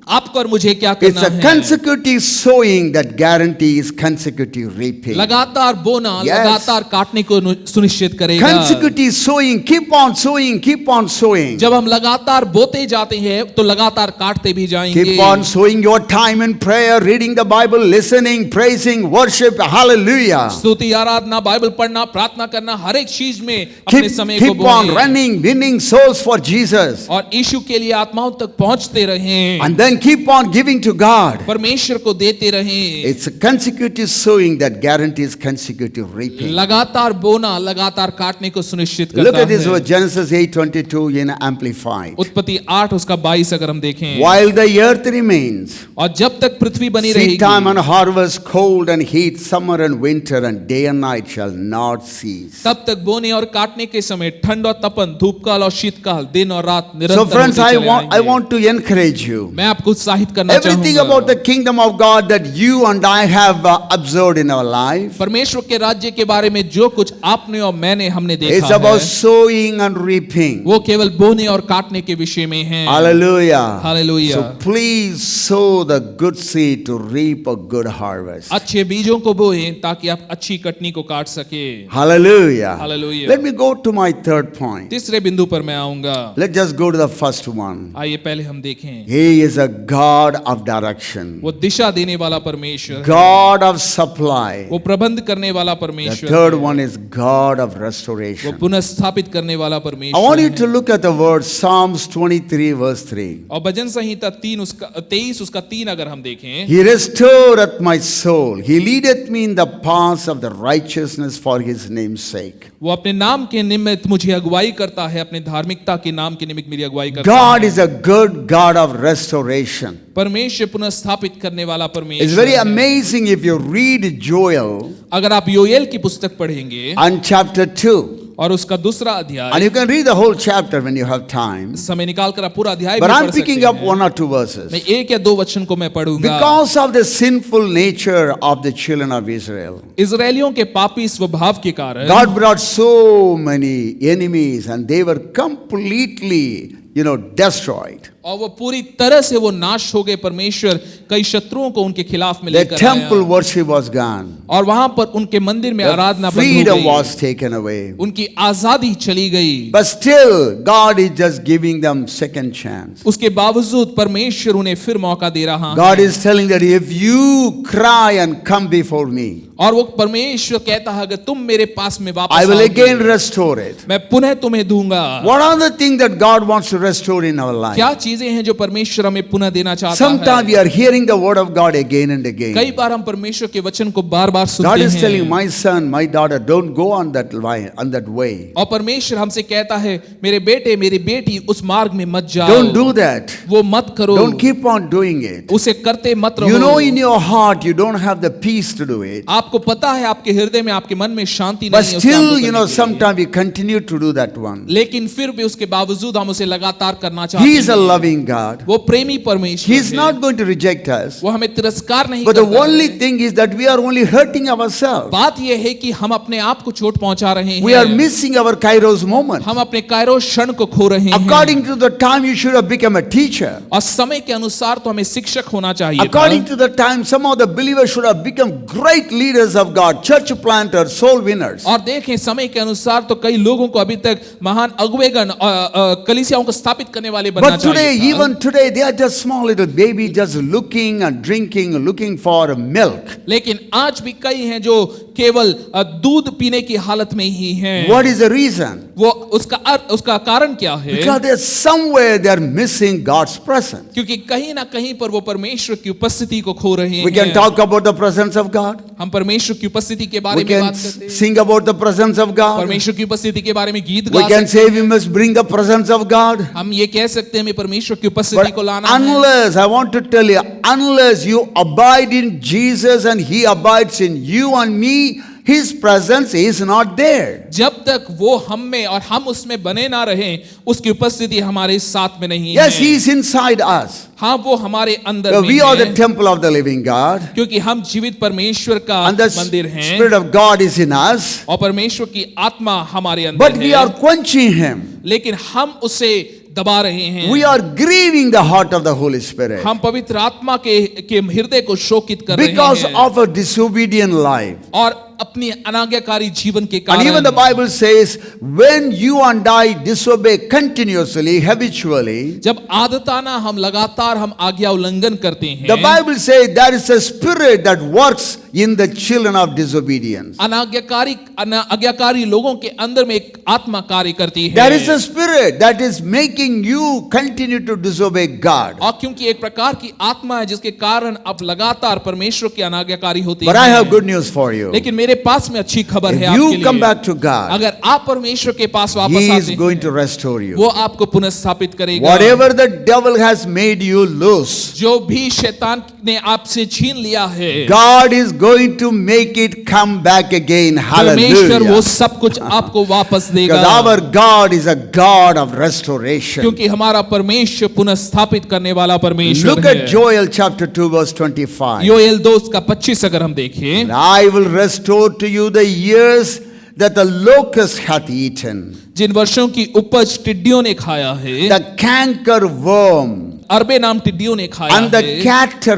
आपको और मुझे क्या it's करना a है? consecutive sowing that guarantees consecutive reaping. लगातार बोना Yes. लगातार काटने को सुनिश्चित करेगा। Consecutive sowing, keep on sowing, keep on sowing. जब हम लगातार बोते जाते हैं तो लगातार काटते भी जाएंगे। Keep on sowing your time in prayer, reading the Bible, listening, praising, worship, hallelujah. स्तुति, आराधना, बाइबल पढ़ना, प्रार्थना करना, हर एक चीज में अपने समय को Keep on बोएं running, winning souls for Jesus. और यीशु के लिए आत्माओं तक पहुंचते रहें, And then keep on giving to God. परमेश्वर को देते रहें। It's a consecutive sowing that guarantees consecutive reaping. लगातार बोना लगातार काटने को सुनिश्चित Look करता at this है। verse, Genesis 8:22 in Amplified. उत्पत्ति 8 उसका 22 अगर हम देखें, While the earth remains, और जब तक पृथ्वी बनी seed time रहेगी, and harvest, cold and heat, summer and winter, and day and night shall not cease. तब तक बोने और काटने के समय ठंड और तपन, धूपकाल और शीतकाल, दिन और रात So निरंतर friends, होते I चले आएंगे। want to encourage you. मैं आपको उत्साहित करना Everything चाहूंगा। about the kingdom of God that you and I have observed in our life, परमेश्वर के राज्य के बारे में जो कुछ आपने और मैंने हमने it's देखा about है, sowing and reaping. वो केवल बोने और काटने के विषय में है। Hallelujah. Hallelujah. So please sow the good seed to reap a good harvest. अच्छे बीजों को बोएं ताकि आप अच्छी कटनी को काट सके। Hallelujah. Hallelujah. Let me go to my third point. तीसरे बिंदु पर मैं आऊंगा। Let's just go to the first one. आइए पहले हम देखें, He is a God of direction, वो दिशा देने वाला परमेश्वर है, God of supply. वो प्रबंध करने वाला The परमेश्वर third है, one is God of वो restoration. पुनर्स्थापित करने वाला I परमेश्वर want you है। to look at the word Psalms 23 verse 3. और भजन संहिता 23 उसका 3 अगर हम देखें, He restoreth my soul. He leadeth me in the paths of the righteousness for his name's sake. वो अपने नाम के निमित्त मुझे अगुवाई करता है, अपने धार्मिकता के नाम के निमित्त मेरी अगुवाई करता God है। is a good God of restoration. परमेश्वर पुनर्स्थापित करने वाला It's परमेश्वर very है। amazing if you read Joel अगर आप योएल की पुस्तक पढ़ेंगे and chapter 2. और उसका दूसरा And अध्याय, you can read the whole chapter when you have time. समय निकाल कर आप पूरा अध्याय भी But I'm पढ़ picking सकते up हैं। one or two verses. मैं एक या दो वचन को मैं पढ़ूंगा। Because of the sinful nature of the children of Israel, इजरायलियों के पापी स्वभाव के कारण God brought so many enemies and they were completely, destroyed. और वो पूरी तरह से वो नाश हो गए। परमेश्वर कई शत्रुओं को उनके खिलाफ में The लेकर temple आया worship was gone. और वहां पर उनके मंदिर में आराधना The बंद हो freedom गई, was taken away. उनकी आजादी चली गई। But still, God is just giving them second chance. उसके बावजूद परमेश्वर उन्हें फिर मौका दे रहा God है। is telling that if you cry and come before me, और वो परमेश्वर कहता है अगर तुम मेरे पास में वापस I will आओगे, again restore it. मैं पुनः तुम्हें दूंगा। What are the things that God wants to restore in our life? क्या चीजें हैं जो परमेश्वर हमें पुनः देना चाहता Sometimes we है? are hearing the word of God again and again. कई बार हम परमेश्वर के वचन को बार बार God सुनते is telling हैं my son, my daughter, don't go on that line, on that way. और परमेश्वर हमसे कहता है मेरे बेटे मेरी बेटी उस मार्ग में मत जाओ, Don't do that. वो मत करो, Don't keep on doing it. उसे करते मत You know रहो। in your heart you don't have the peace to do it. आपको पता है आपके हृदय में आपके मन में शांति But नहीं है उस काम को still, करने के लिए। sometimes we continue to do that one. लेकिन फिर भी उसके बावजूद हम उसे लगातार करना He चाहते is a हैं। loving God. वो प्रेमी परमेश्वर He is है। not going to reject us. वो हमें तिरस्कार नहीं But the करता only है। thing is that we are only hurting ourselves. बात यह है कि हम अपने आप को चोट पहुंचा रहे We are हैं, missing our Kairos moment. हम अपने कायरोस क्षण को खो रहे हैं। According to the time you should have become a teacher. और समय के अनुसार तो हमें शिक्षक होना चाहिए था। According to the time, some of the believers should have become great leaders of God, church planters, soul winners. और देखें समय के अनुसार तो कई लोगों को अभी तक महान अगुवेगण कलीसियाओं को स्थापित करने वाले बनना But today, चाहिए था। even today, they are just small little baby, just looking and drinking, looking for milk. लेकिन आज भी कई हैं जो केवल दूध पीने की हालत में ही हैं। What is the reason? वो उसका कारण क्या है? Because there's somewhere they're missing God's presence. क्योंकि कहीं ना कहीं पर वो परमेश्वर की उपस्थिति को खो रहे We can हैं। talk about the presence of God. हम परमेश्वर की उपस्थिति के बारे We में can बात करते हैं। sing about the presence of God. परमेश्वर की उपस्थिति के बारे में गीत We गा can सकते say we must bring the presence of God. हैं। हम ये कह सकते हैं हमें परमेश्वर परमेश्वर की उपस्थिति But को लाना है। unless, I want to tell you, unless you abide in Jesus and He abides in you and me, His presence is not there. जब तक वो हम में और हम उसमें बने ना रहें, उसकी उपस्थिति हमारे साथ में नहीं Yes, है। He is inside us. हाँ, वो हमारे अंदर में We are the है, temple of the living God. क्योंकि हम जीवित परमेश्वर का And the मंदिर हैं Spirit of God is in us. और परमेश्वर की आत्मा हमारे अंदर But we है, are quenching Him. लेकिन हम उसे दबा रहे हैं। We are grieving the heart of the Holy Spirit हम पवित्र आत्मा के हृदय को शोकित कर because रहे हैं of a disobedient life. और अपनी अनाज्ञाकारी जीवन के And even the कारण। Bible says, when you and I disobey continuously, habitually, जब आदताना हम आज्ञा उल्लंघन करते हैं, the Bible says there is a spirit that works in the children of disobedience. आज्ञाकारी लोगों के अंदर में एक आत्मा कार्य करती है। There is a spirit that is making you continue to disobey God. और क्योंकि एक प्रकार की आत्मा है जिसके कारण आप लगातार परमेश्वर की अनाज्ञाकारी होती But है। I have good news for you. लेकिन मेरे पास में अच्छी खबर है If आपके you come लिए। back to God, अगर आप परमेश्वर के पास वापस He is आते going हैं, to restore you. वो आपको पुनः स्थापित करेगा। Whatever the devil has made you lose, जो भी शैतान ने आपसे छीन लिया है, God is going to make it come back again. परमेश्वर वो Hallelujah. सब कुछ आपको वापस देगा। Because our God is a God of restoration. क्योंकि हमारा परमेश्वर पुनः स्थापित करने वाला परमेश्वर Look है। at Joel chapter 2 verse 25. Joel 2:25 अगर हम देखें, And I will restore to you the years that the locust hath eaten, जिन वर्षों की उपज टिड्डियों ने खाया है, the canker worm, अरबे नाम टिड्डियों ने खाया and the है,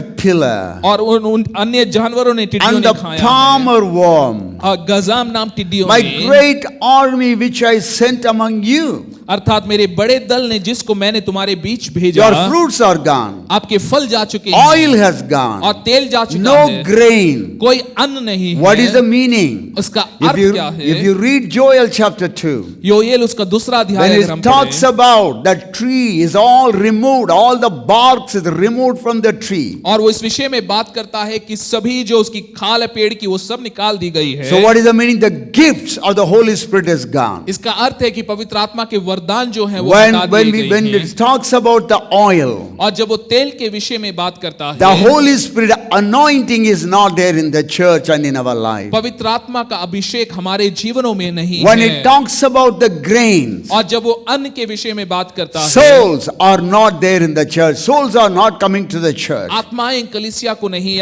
caterpillar, और उन अन्य जानवरों ने टिड्डियों and ने the खाया है, palmer worm, और गजाम नाम टिड्डियों my ने, great army which I sent among you. अर्थात मेरे बड़े दल ने जिसको मैंने तुम्हारे बीच भेजा, Your fruits are gone, आपके फल जा चुके oil हैं has gone, और तेल जा चुका no है, grain. कोई अन्न नहीं What is है। the meaning? उसका If अर्थ you, क्या if है? you read Joel chapter 2, Joel उसका दूसरा अध्याय when अगर हम it talks पढ़ें, about that tree is all removed, all the barks is removed from the tree. और वो इस विषय में बात करता है कि सभी जो उसकी खाल है पेड़ की वो सब निकाल दी गई है। So what is the meaning? The gifts of the Holy Spirit is gone. इसका अर्थ है कि पवित्र आत्मा के वरदान जो हैं वो When, हटा when, दिए we, गए when हैं। it talks about the oil, और जब वो तेल के विषय में बात करता the है, Holy Spirit anointing is not there in the church and in our life. पवित्र आत्मा का अभिषेक हमारे जीवनों में नहीं When है। it talks about the grains, और जब वो अन्न के विषय में बात करता है, souls are not there in the church. Souls are not coming to the church. आत्माएं कलीसिया को नहीं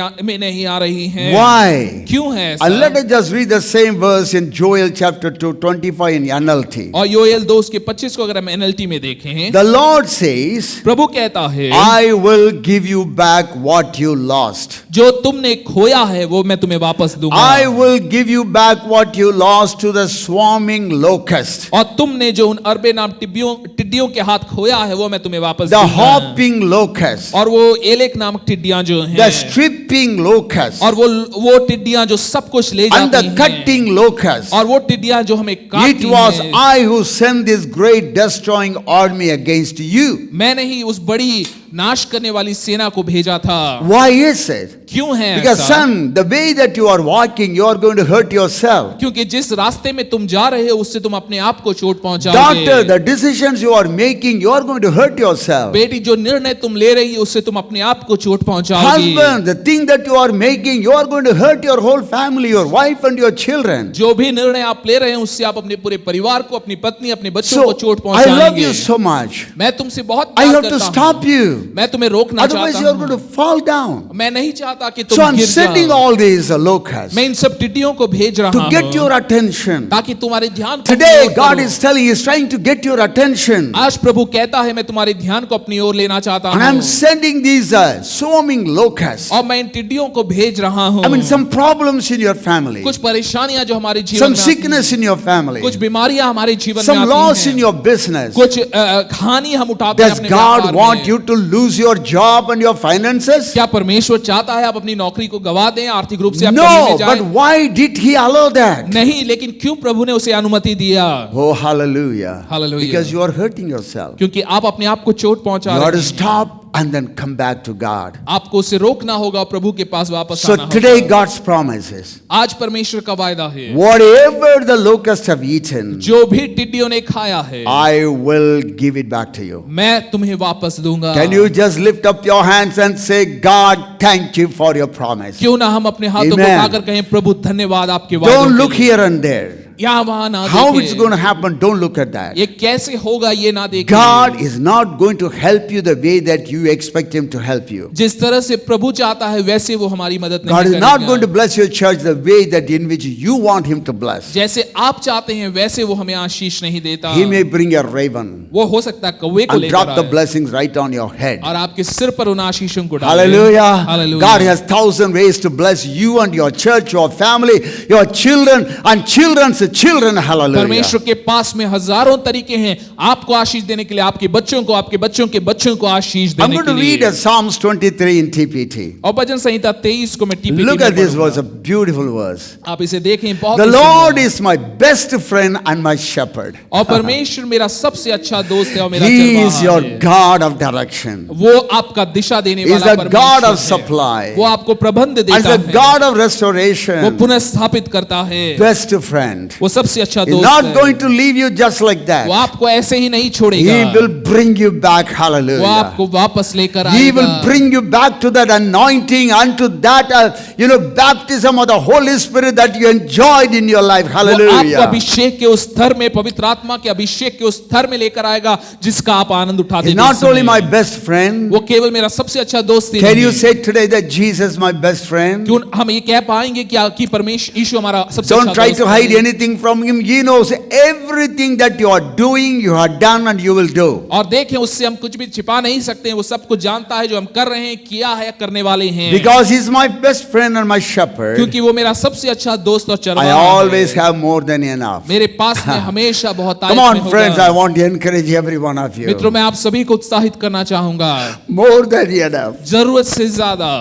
आ रही हैं। Why? क्यों है And let ऐसा? us just read the same verse in Joel chapter 2, 25 in NLT. और योएल 2:25 को अगर हम एनएलटी में देखें, The Lord says, प्रभु कहता है, I will give you back what you lost. जो तुमने खोया है वो मैं तुम्हें वापस दूंगा। I will give you back what you lost to the swarming locust, और तुमने जो उन अरबे नाम टिड्डियों के हाथ खोया है वो मैं तुम्हें वापस the दूंगा। hopping locust, और वो एलेक नामक टिड्डियां जो हैं, the stripping locust, और वो टिड्डियां जो सब कुछ ले and जाती the हैं, cutting locust. और वो टिड्डियां जो हमें It काटती was हैं। I who sent this great destroying army against you. मैंने ही उस बड़ी नाश करने वाली सेना को भेजा था। Why is it? क्यों है Because ऐसा? son, the way that you are walking, you are going to hurt yourself. क्योंकि जिस रास्ते में तुम जा रहे हो उससे तुम अपने आप को चोट Daughter, पहुंचाओगे। the decisions you are making, you are going to hurt yourself. बेटी, जो निर्णय तुम ले रही हो उससे तुम अपने आप को चोट पहुंचाओगी। Husband, the thing that you are making, you are going to hurt your whole family, your wife and your children. जो भी निर्णय आप ले रहे हैं उससे आप अपने पूरे परिवार को, अपनी पत्नी, अपने बच्चों को So, चोट I love you पहुंचाएंगे। so much. मैं तुमसे बहुत I प्यार have to करता stop हूं। you. मैं तुम्हें रोकना Otherwise, you चाहता are going to हूं। fall down. मैं नहीं चाहता कि So, तुम I'm गिर sending जाओ। all these locusts मैं इन सब टिड्डियों को भेज रहा to get हूं your attention. ताकि तुम्हारे ध्यान को Today, अपनी ओर God करूं। is telling, He's trying to get your attention. आज प्रभु कहता है मैं तुम्हारे ध्यान को अपनी ओर लेना चाहता And I'm हूं sending these swarming locusts. और मैं इन टिड्डियों को भेज रहा हूं। I mean, some problems in your family, कुछ परेशानियां जो हमारे जीवन some में आती हैं, sickness in your family, कुछ बीमारियां हमारे जीवन में some आती loss in हैं, your business. कुछ हानि हम उठाते हैं Does अपने God व्यापार want में। you to lose your job and your finances? क्या परमेश्वर चाहता है आप अपनी नौकरी को गवा दें, आर्थिक रूप से आप No, कमी में but जाएं? why did He allow that? नहीं, लेकिन क्यों प्रभु ने उसे अनुमति दिया? Oh, hallelujah. Hallelujah. Because you are hurting yourself. क्योंकि आप अपने आप को चोट पहुंचा You रहे have to हैं। stop and then come back to God. आपको उसे रोकना होगा और प्रभु के पास वापस So आना today होगा। God's promises, आज परमेश्वर का वायदा है, whatever the locusts have eaten, जो भी टिड्डियों ने खाया है I will give it back to you. मैं तुम्हें वापस दूंगा। Can you just lift up your hands and say, God, thank you for your promise? क्यों ना हम अपने हाथों को Amen. उठाकर कहें, प्रभु धन्यवाद आपके वादों Don't के look लिए। here and there. यहाँ वहाँ ना How देखें। it's going to happen, don't look at that. ये कैसे होगा ये ना देखें। God is not going to help you the way that you expect Him to help you. जिस तरह से प्रभु चाहता है वैसे वो हमारी मदद God नहीं is not going to करेगा। bless your church the way that in which you want Him to bless. जैसे आप चाहते हैं वैसे वो हमें आशीष नहीं देता। He may bring a raven वो हो सकता है कौवे को and लेकर drop the आए blessings right on your head. और आपके सिर पर उन आशीषों को डाले। Hallelujah. Hallelujah. God has 1,000 ways to bless you and your church, your family, your children and children's children. Hallelujah. परमेश्वर के पास में हजारों तरीके हैं आपको आशीष देने के लिए, आपके बच्चों को, आपके बच्चों के बच्चों को आशीष I'm देने going के to read लिए। Psalms 23 in TPT. और भजन संहिता 23 को मैं टीपीटी Look में at this पढ़ूंगा। verse, a beautiful verse. आप इसे देखें, बहुत The ही Lord सुंदर। is my best friend and my shepherd. और परमेश्वर मेरा सबसे अच्छा दोस्त है और मेरा He is चरवाहा your है। God of direction. वो आपका दिशा देने He is वाला the God of परमेश्वर supply. है। वो आपको प्रबंध As देता the है, God of वो restoration. पुनः स्थापित करता है, Best friend. वो सबसे अच्छा He's दोस्त not है। going to leave you just like वो that. आपको ऐसे ही नहीं छोड़ेगा, He will bring you back. वो Hallelujah. आपको वापस लेकर He आएगा। will bring you back to that anointing, unto that baptism of the Holy Spirit that you enjoyed in your life. वो आपको Hallelujah. अभिषेक के उस स्तर में, पवित्र आत्मा के अभिषेक के उस स्तर में लेकर आएगा जिसका आप आनंद उठाते He's थे not इस only समय। my best friend. वो केवल मेरा सबसे अच्छा दोस्त ही Can नहीं you है। say today that Jesus is my best friend? क्यों हम ये कह पाएंगे कि परमेश्वर यीशु हमारा सबसे Don't अच्छा try दोस्त to hide है। anything from Him. He knows everything that you are doing, you have done, and you will do. और देखें, उससे हम कुछ भी छिपा नहीं सकते हैं, वो सब कुछ जानता है जो हम कर रहे हैं, किया है, करने वाले हैं। Because He's my best friend and my shepherd, क्योंकि वो मेरा सबसे अच्छा दोस्त और I चरवाहा always है। have more than enough. मेरे पास में हमेशा बहुत Come आयत on, में friends, I होगा। want to encourage every one of you. मित्रों, मैं आप सभी को उत्साहित करना चाहूंगा, More than enough. जरूरत से ज्यादा।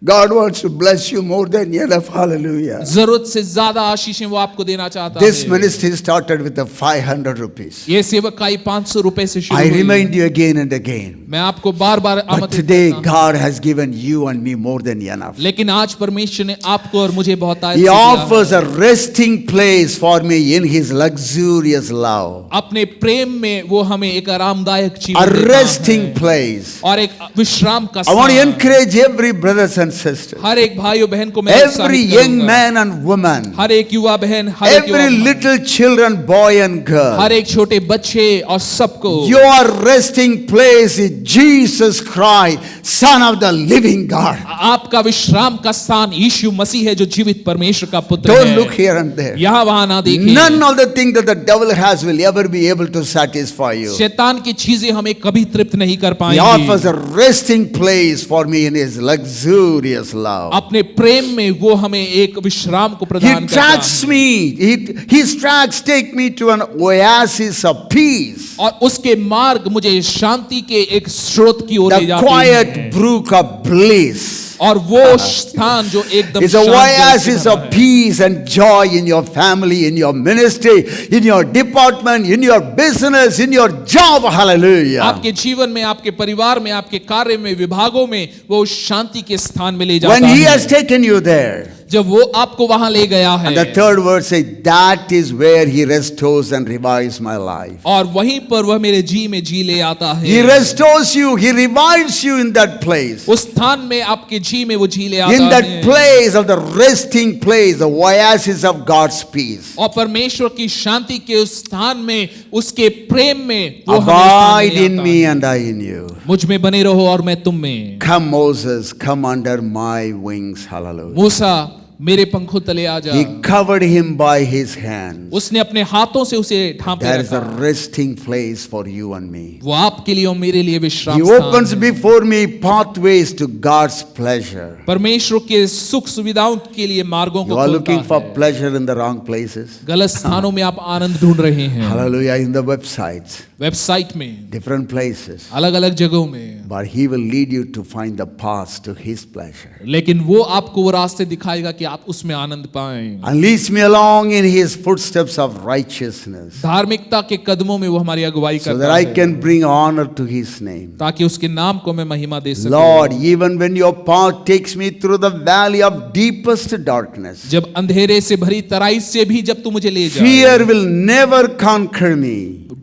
God wants to bless you more than enough. Hallelujah. जरूरत से ज्यादा आशीषें वो आपको देना चाहता This है। ministry started with the 500 rupees. ये सेवकाई 500 रुपए से शुरू I हुई। remind you again and again. मैं आपको बार बार But आमंत्रित today, करता हूं। God has given you and me more than enough. लेकिन आज परमेश्वर ने आपको और मुझे बहुत आयत He से दिया है। offers a resting place for me in His luxurious love. अपने प्रेम में वो हमें एक आरामदायक A जीवन देता resting है place. और एक विश्राम का I want to स्थान। encourage every brothers and sisters, हर एक भाई और बहन को मैं every उत्साहित young करूंगा। man and woman, हर एक युवा बहन, हर एक युवा every माँ, little children, boy and girl. हर एक छोटे बच्चे और सबको Your resting place is Jesus Christ, Son of the living God. आपका विश्राम का स्थान यीशु मसीह है जो जीवित परमेश्वर का पुत्र Don't है। look here and there. यहाँ वहाँ ना देखिए। None of the things that the devil has will ever be able to satisfy you. शैतान की चीजें हमें कभी तृप्त नहीं कर He offers पाएंगी। a resting place for me in His luxurious love. अपने प्रेम में वो हमें एक विश्राम को He प्रदान करता tracks है me. His tracks take me to an oasis of peace. और उसके मार्ग मुझे शांति के एक स्रोत की ओर ले The जाते quiet हैं brook of bliss. और वो स्थान जो एकदम It's a शांत जल से oasis भरा of है। peace and joy in your family, in your ministry, in your department, in your business, in your job. Hallelujah. आपके जीवन में, आपके परिवार में, आपके कार्य में, विभागों में वो शांति के स्थान में ले When जाता He है। has taken you there. जब वो आपको वहां ले गया है And the third verse says, that is where He restores and revives my life. और वहीं पर वह मेरे जी में जी ले आता है। He restores you, He revives you in that place. उस स्थान में आपके जी में वो जी ले आता In that है place of the resting place, the oasis of God's peace. और परमेश्वर की शांति के उस स्थान में, उसके प्रेम में वो हमें स्थान Abide ले in आता me है। and I in you. मुझ में बने रहो और मैं तुम में। Come, Moses, come under my wings. Hallelujah. मूसा मेरे पंखों तले आ जा। He covered him by his hands. उसने अपने हाथों से उसे ढांपे There is a रखा। resting place for you and me. वो आपके लिए और मेरे लिए विश्राम He स्थान opens है। before me pathways to God's pleasure. परमेश्वर के सुख सुविधाओं के लिए मार्गों You को are खोलता looking for है। pleasure in the wrong places. गलत स्थानों में आप आनंद ढूंढ रहे हैं, Hallelujah. In the websites, website में, different places. अलग अलग जगहों में, But He will lead you to find the path to His pleasure. लेकिन वो आपको वो रास्ते दिखाएगा कि आप उसमें आनंद पाएं। and leads me along in his footsteps of righteousness, धार्मिकता के कदमों में वो हमारी अगुवाई so that करता I है, can bring honor to his name. ताकि उसके नाम को मैं महिमा दे सकूं। Lord, even when your path takes me through the valley of deepest darkness, जब अंधेरे से भरी तराई से भी जब तू मुझे ले जाए, fear will never conquer me,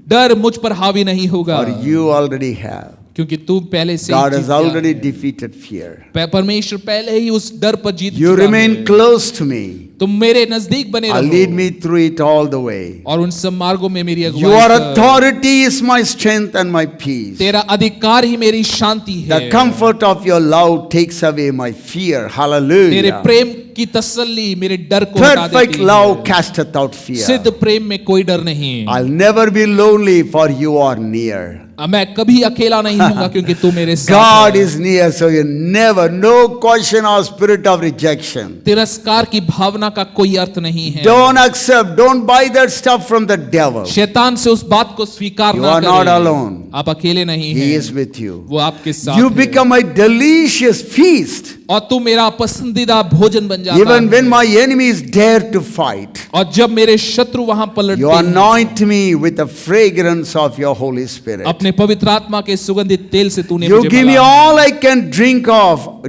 डर मुझ पर हावी नहीं होगा, for you already have. क्योंकि तू पहले से ही God जीत has गया already है। defeated fear. परमेश्वर पहले ही उस डर पर जीत You चुका remain है। close to me. तुम मेरे नजदीक बने Lead रहो me through it all the way. और उन सब मार्गों में मेरी अगुवाई Your कर। authority is my strength and my peace. तेरा अधिकार ही मेरी शांति है। The comfort of your love takes away my fear. तेरे Hallelujah. प्रेम की तसल्ली मेरे डर को हटा Perfect देती love है। casteth out fear. सिद्ध प्रेम में कोई डर नहीं। I'll never be lonely, for you are near. मैं कभी अकेला नहीं होऊंगा क्योंकि तू मेरे साथ God है। is near, so you never, no question or spirit of rejection. तिरस्कार की भावना का कोई अर्थ नहीं है। Don't accept, don't buy that stuff from the devil. शैतान से उस बात को स्वीकार You ना are करें। not alone. आप अकेले नहीं He हैं। is with you. वो आपके साथ You है। become a delicious feast. और तू मेरा पसंदीदा भोजन बन जाता Even है। when my enemies dare to fight, और जब मेरे शत्रु वहां पलटते you हैं, anoint me with the fragrance of your Holy Spirit. अपने पवित्र आत्मा के सुगंधित तेल से तूने You मुझे give me मला। all I can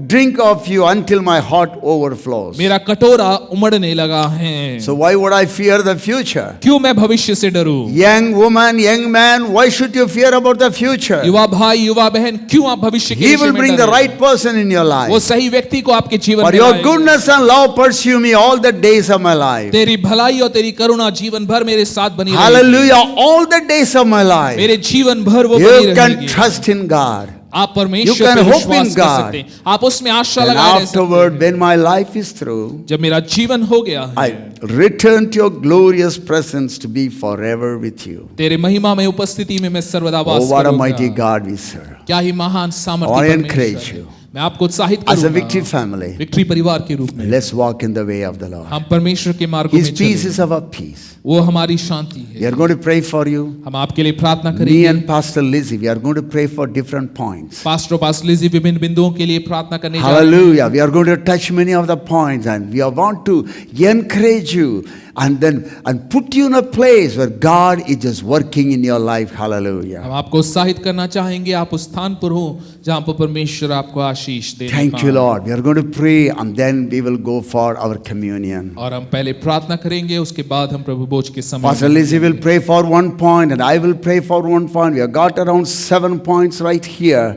drink of you until my heart overflows. मेरा कटोरा उमड़ने लगा है। So why would I fear the future? क्यों मैं भविष्य से डरूं? Young woman, young man, why should you fear about the future? युवा भाई युवा बहन, क्यों आप भविष्य के He विषय will में bring the डरें? right person in your वो life. सही व्यक्ति को आपके जीवन For में your लाएंगे। goodness and love pursue me all the days of my life. तेरी भलाई और तेरी करुणा जीवन भर मेरे साथ बनी रहेगी। Hallelujah, all the days of my life. मेरे जीवन भर वो बनी You can रहेगी। trust in God. आप You परमेश्वर can पर hope विश्वास in कर God. सकते हैं। आप उसमें आशा And लगाए रह सकते afterward, हैं। when my life is through, जब मेरा जीवन हो गया है, I return to your glorious presence to be forever with you. तेरे महिमा में उपस्थिति में मैं सर्वदा वास Oh, what a करूंगा। mighty God we serve. क्या ही महान I सामर्थ्य encourage परमेश्वर है। you. मैं आपको उत्साहित As a करूंगा। victory family, विक्ट्री परिवार के रूप में let's walk in the way of the Lord. हम परमेश्वर के मार्गों His में peace चलें। is our peace. वो हमारी शांति We है। are going to pray for you. हम आपके लिए प्रार्थना Me करेंगे। and Pastor Lizzie, we are going to pray for different points. Pastor पास लिजी विभिन्न बिंदुओं के लिए प्रार्थना करने जा रहे हैं। Hallelujah. We are going to touch many of the points and we want to encourage you and put you in a place where God is just working in your life. Hallelujah. हम आपको उत्साहित करना चाहेंगे। आप उस स्थान पर हो जहां पर परमेश्वर आपको आशीष दे। Thank you, Lord. We are going to pray and then we will go for our communion. और हम पहले प्रार्थना करेंगे, उसके बाद हम प्रभु भोज के समय Pastor Lizzie will pray for one point and I will pray for one point. We have got around 7 points right here,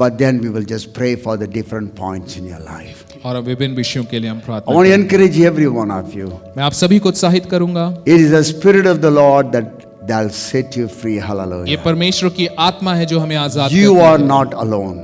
but then we will just pray for the different points in your life. और विभिन्न विषयों के लिए हम I प्रार्थना want to करेंगे। encourage every one of you. मैं आप सभी को उत्साहित करूंगा। It is the Spirit of the Lord that'll set you free. ये Hallelujah. परमेश्वर की आत्मा है जो हमें आजाद You करती are है। not alone.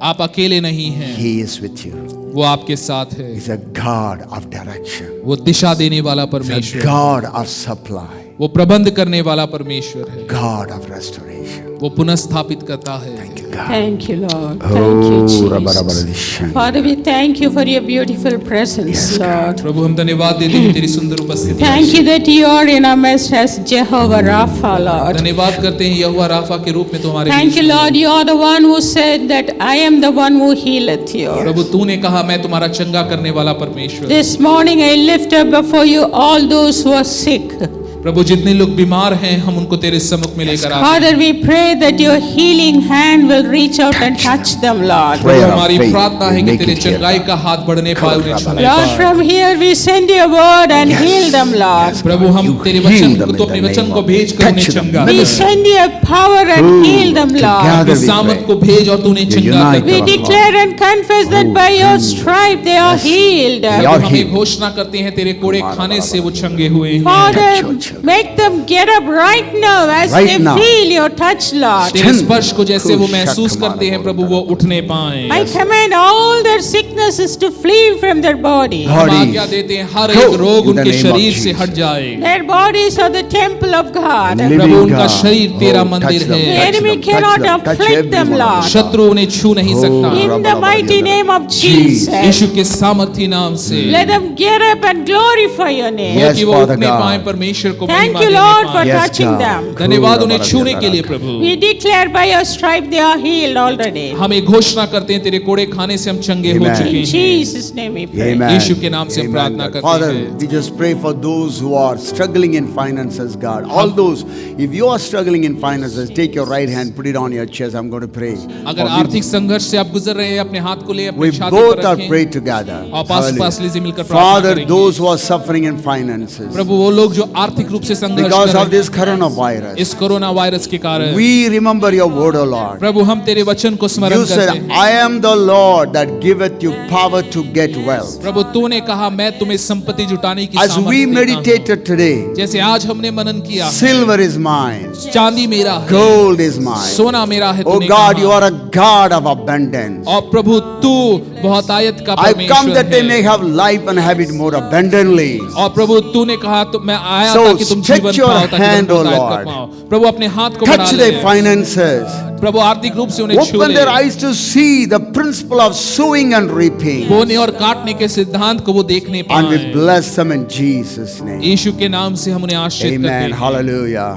आप अकेले नहीं हैं। He is with you. वो आपके साथ है। He's a God of direction. वो दिशा देने वाला He's a परमेश्वर है। God of supply. वो प्रबंध करने वाला परमेश्वर है। God of restoration. वो पुनः करता है। Thank you, Lord. Thank you, Jesus. Father, we thank you for your beautiful presence, Lord. प्रभु हम धन्यवाद देते हैं तेरी सुंदर उपस्थिति। Thank you that you are in our midst as Jehovah Rapha, Lord. धन्यवाद करते हैं यहोवा राफा के रूप में तुम्हारे Thank बीच you, में। Lord. You are the one who said that I am the one who healeth you. प्रभु तूने कहा मैं तुम्हारा चंगा करने वाला परमेश्वर। This morning I lift up before you all those who are sick. प्रभु जितने लोग बीमार हैं हम उनको तेरे सम्मुख में लेकर आते हैं। Father, we pray that your healing hand will reach out and touch them, Lord. Prayer Prabhu of हमारी faith प्रार्थना है will कि make तेरे it here. चंगाई का हाथ बढ़ने पाए उन्हें छूने Lord, पाए। from here we send your word and heal them, Lord. प्रभु हम You तेरे heal वचन them को in तो the अपने name वचन को of- भेज कर उन्हें touch them. चंगा We कर। send your power and heal them, Lord. together इस we सामत pray. को भेज और तूने You चंगा unite कर। We our declare and confess that by your stripe they are healed. They Prabhu are हम ये healed. घोषणा करते हैं तेरे कोड़े खाने से वो चंगे हुए हैं। Father, Touch your children. make them get up right now as Right they now. feel your touch, Lord. तेरे स्पर्श को जैसे वो महसूस करते हैं प्रभु वो उठने पाए। I command all their sicknesses to flee from their body. हम Bodies. आज्ञा देते हैं हर Go एक रोग in the उनके name of शरीर से Jesus. हट जाए। Their bodies are the temple of God. Living प्रभु उनका God. शरीर तेरा Oh, मंदिर touch them, है। The touch enemy them, cannot touch them, touch afflict them, every one of Lord. शत्रु उन्हें छू नहीं सकता। In the mighty name of Jesus. Yeshu Jesus, के सामर्थी नाम से let them get up and glorify your name. Yes, कि वो Father उठने God. पाए परमेश्वर को Thank महिमा you, देने Lord, for पाए। Yes, touching God. them. धन्यवाद उन्हें छूने के लिए प्रभु। We declare by your stripe they are healed already. हम एक घोषणा करते हैं तेरे कोड़े खाने से हम चंगे हो Amen. चुके चुके In हैं। Jesus' name we pray. Amen. यीशु के नाम से हम Amen, प्रार्थना God. करते Father, हैं। we just pray for those who are struggling in finances, God. All those, if you are struggling in finances, take your right hand, put it on your chest. I'm going to pray. अगर For आर्थिक संघर्ष से आप गुजर रहे हैं, अपने हाथ को ले अपनी we छाती पर both are रखें pray together. और पास Hallelujah. लीजिए मिलकर प्रार्थना Father, करेंगे। those who are suffering in finances प्रभु वो लोग जो आर्थिक रूप से संघर्ष because कर of रहे this coronavirus, हैं, इस कोरोना वायरस के कारण, we remember your word, O Lord. प्रभु हम तेरे वचन को स्मरण You करते said, हैं। I am the Lord that giveth you power to get wealth. प्रभु तूने कहा मैं तुम्हें संपत्ति जुटाने की As we सामर्थ्य देता हूं। meditated today, जैसे आज हमने मनन किया, silver is mine, चांदी मेरा है, gold is mine. सोना मेरा है, Oh तूने God, कहा। you are a God of abundance. और प्रभु तू बहुत आयत का I come that they परमेश्वर may है। have life and have it more abundantly. और प्रभु तूने कहा तो मैं आया So ताकि तुम stretch जीवन your पाओ, ताकि hand, तुम O बहुत आयत Lord. कर पाओ। प्रभु अपने हाथ को बढ़ा Touch ले, their finances. प्रभु आर्थिक रूप से उन्हें छू Open ले, their eyes to see the principle of sowing and reaping. बोने और काटने के सिद्धांत को वो देखने And we पाए। bless them in Jesus' name. यीशु के नाम से हम उन्हें आशीष करते Amen. हैं। Hallelujah.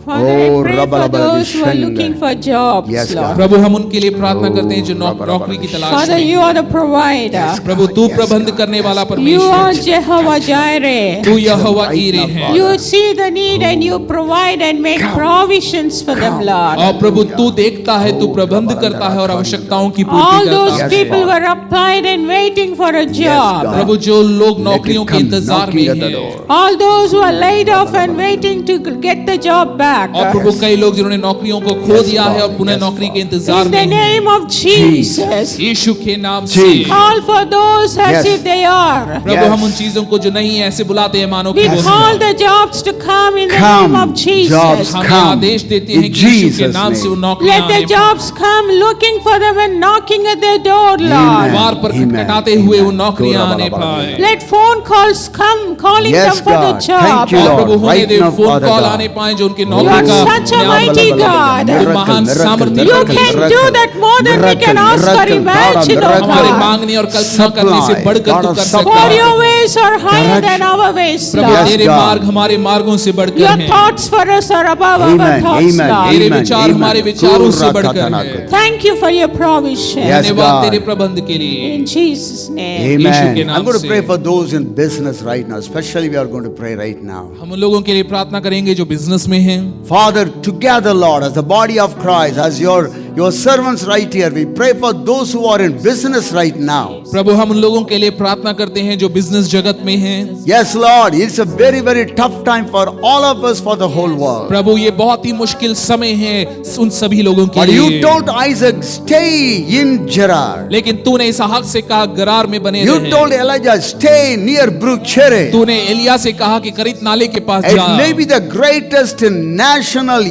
Father, I pray Rabba for Rabba those who are Shanda. looking for jobs, Yes, Lord. God. प्रभु हम उनके लिए प्रार्थना करते हैं जो Rabba Rabba नौकरी की तलाश Father, में you are the provider. प्रभु तू प्रबंध करने वाला You are परमेश्वर, Jehovah Jireh. तू यहोवा ईरे है। You see the need and you provide and make provisions for them, Lord. और प्रभु तू देखता है, तू प्रबंध करता है और आवश्यकताओं की All पूर्ति those करता है। people were applied and waiting for a job. God. प्रभु जो लोग Let नौकरियों it के come इंतजार में knocking at the हैं, door. All those who are laid off and waiting to get the job back. और प्रभु कई लोग जिन्होंने नौकरियों को खो Yes, दिया है और Lord. पुनः Yes, नौकरी के Lord. इंतजार In में the हैं। name of Jesus. यीशु के नाम से Jesus. Call for those as Yes. if they are. Prabhu Yes. हम उन चीजों को जो नहीं है ऐसे बुलाते हैं मानो We कि वो call हैं। the jobs to come in the Come, name of Jesus. jobs. हमें Come. आदेश देते In हैं कि यीशु के Jesus' नाम से वो name. नौकरियां Let the आने jobs come looking for them and knocking at their door, Lord. Amen. द्वार पर Amen. खटखटाते हुए वो Amen. नौकरियां Gora आने bala bala पाए। Let phone calls come calling Yes, them for the God. job. Thank you, और Lord. प्रभु होने Right दे now, phone Father call God. आने पाए जो उनके You नौकरी are का such a न्याय mighty करें। God. वो महान सामर्थ्य You can do that more than we can ask or imagine, oh हमारी God. मांगनी और कल्पना करने से बढ़कर तू कर सकता For है। your ways are higher than our ways, Prabhu Lord. तेरे God. मार्ग हमारे मार्गों से बढ़कर Your हैं। thoughts for us are above our Amen. thoughts, Amen. Lord. तेरे Amen. विचार Amen. हमारे विचारों से Gora बढ़कर katana हैं। kut. Thank you for your provision. Yes, धन्यवाद God. तेरे प्रबंध के लिए। In Jesus' name. यीशु के Amen. नाम I'm going to से। pray for those in business right now. Especially we are going to pray right now. हम उन लोगों के लिए प्रार्थना करेंगे जो बिजनेस में हैं। Father, together, Lord, as the body of Christ, as your servants right here, we pray for those who are in business right now. प्रभु हम उन लोगों के लिए प्रार्थना करते हैं जो बिजनेस जगत में हैं। Yes, Lord, it's a very, very tough time for all of us, for the whole world. प्रभु ये बहुत ही मुश्किल समय है उन सभी लोगों के But लिए। you told Isaac, stay in Gerar. लेकिन तूने इसहाक से कहा गरार में बने You रहें। told Elijah, stay near Brook Cherry. तूने एलिया से कहा कि करीत नाले के पास जा। It may be the greatest national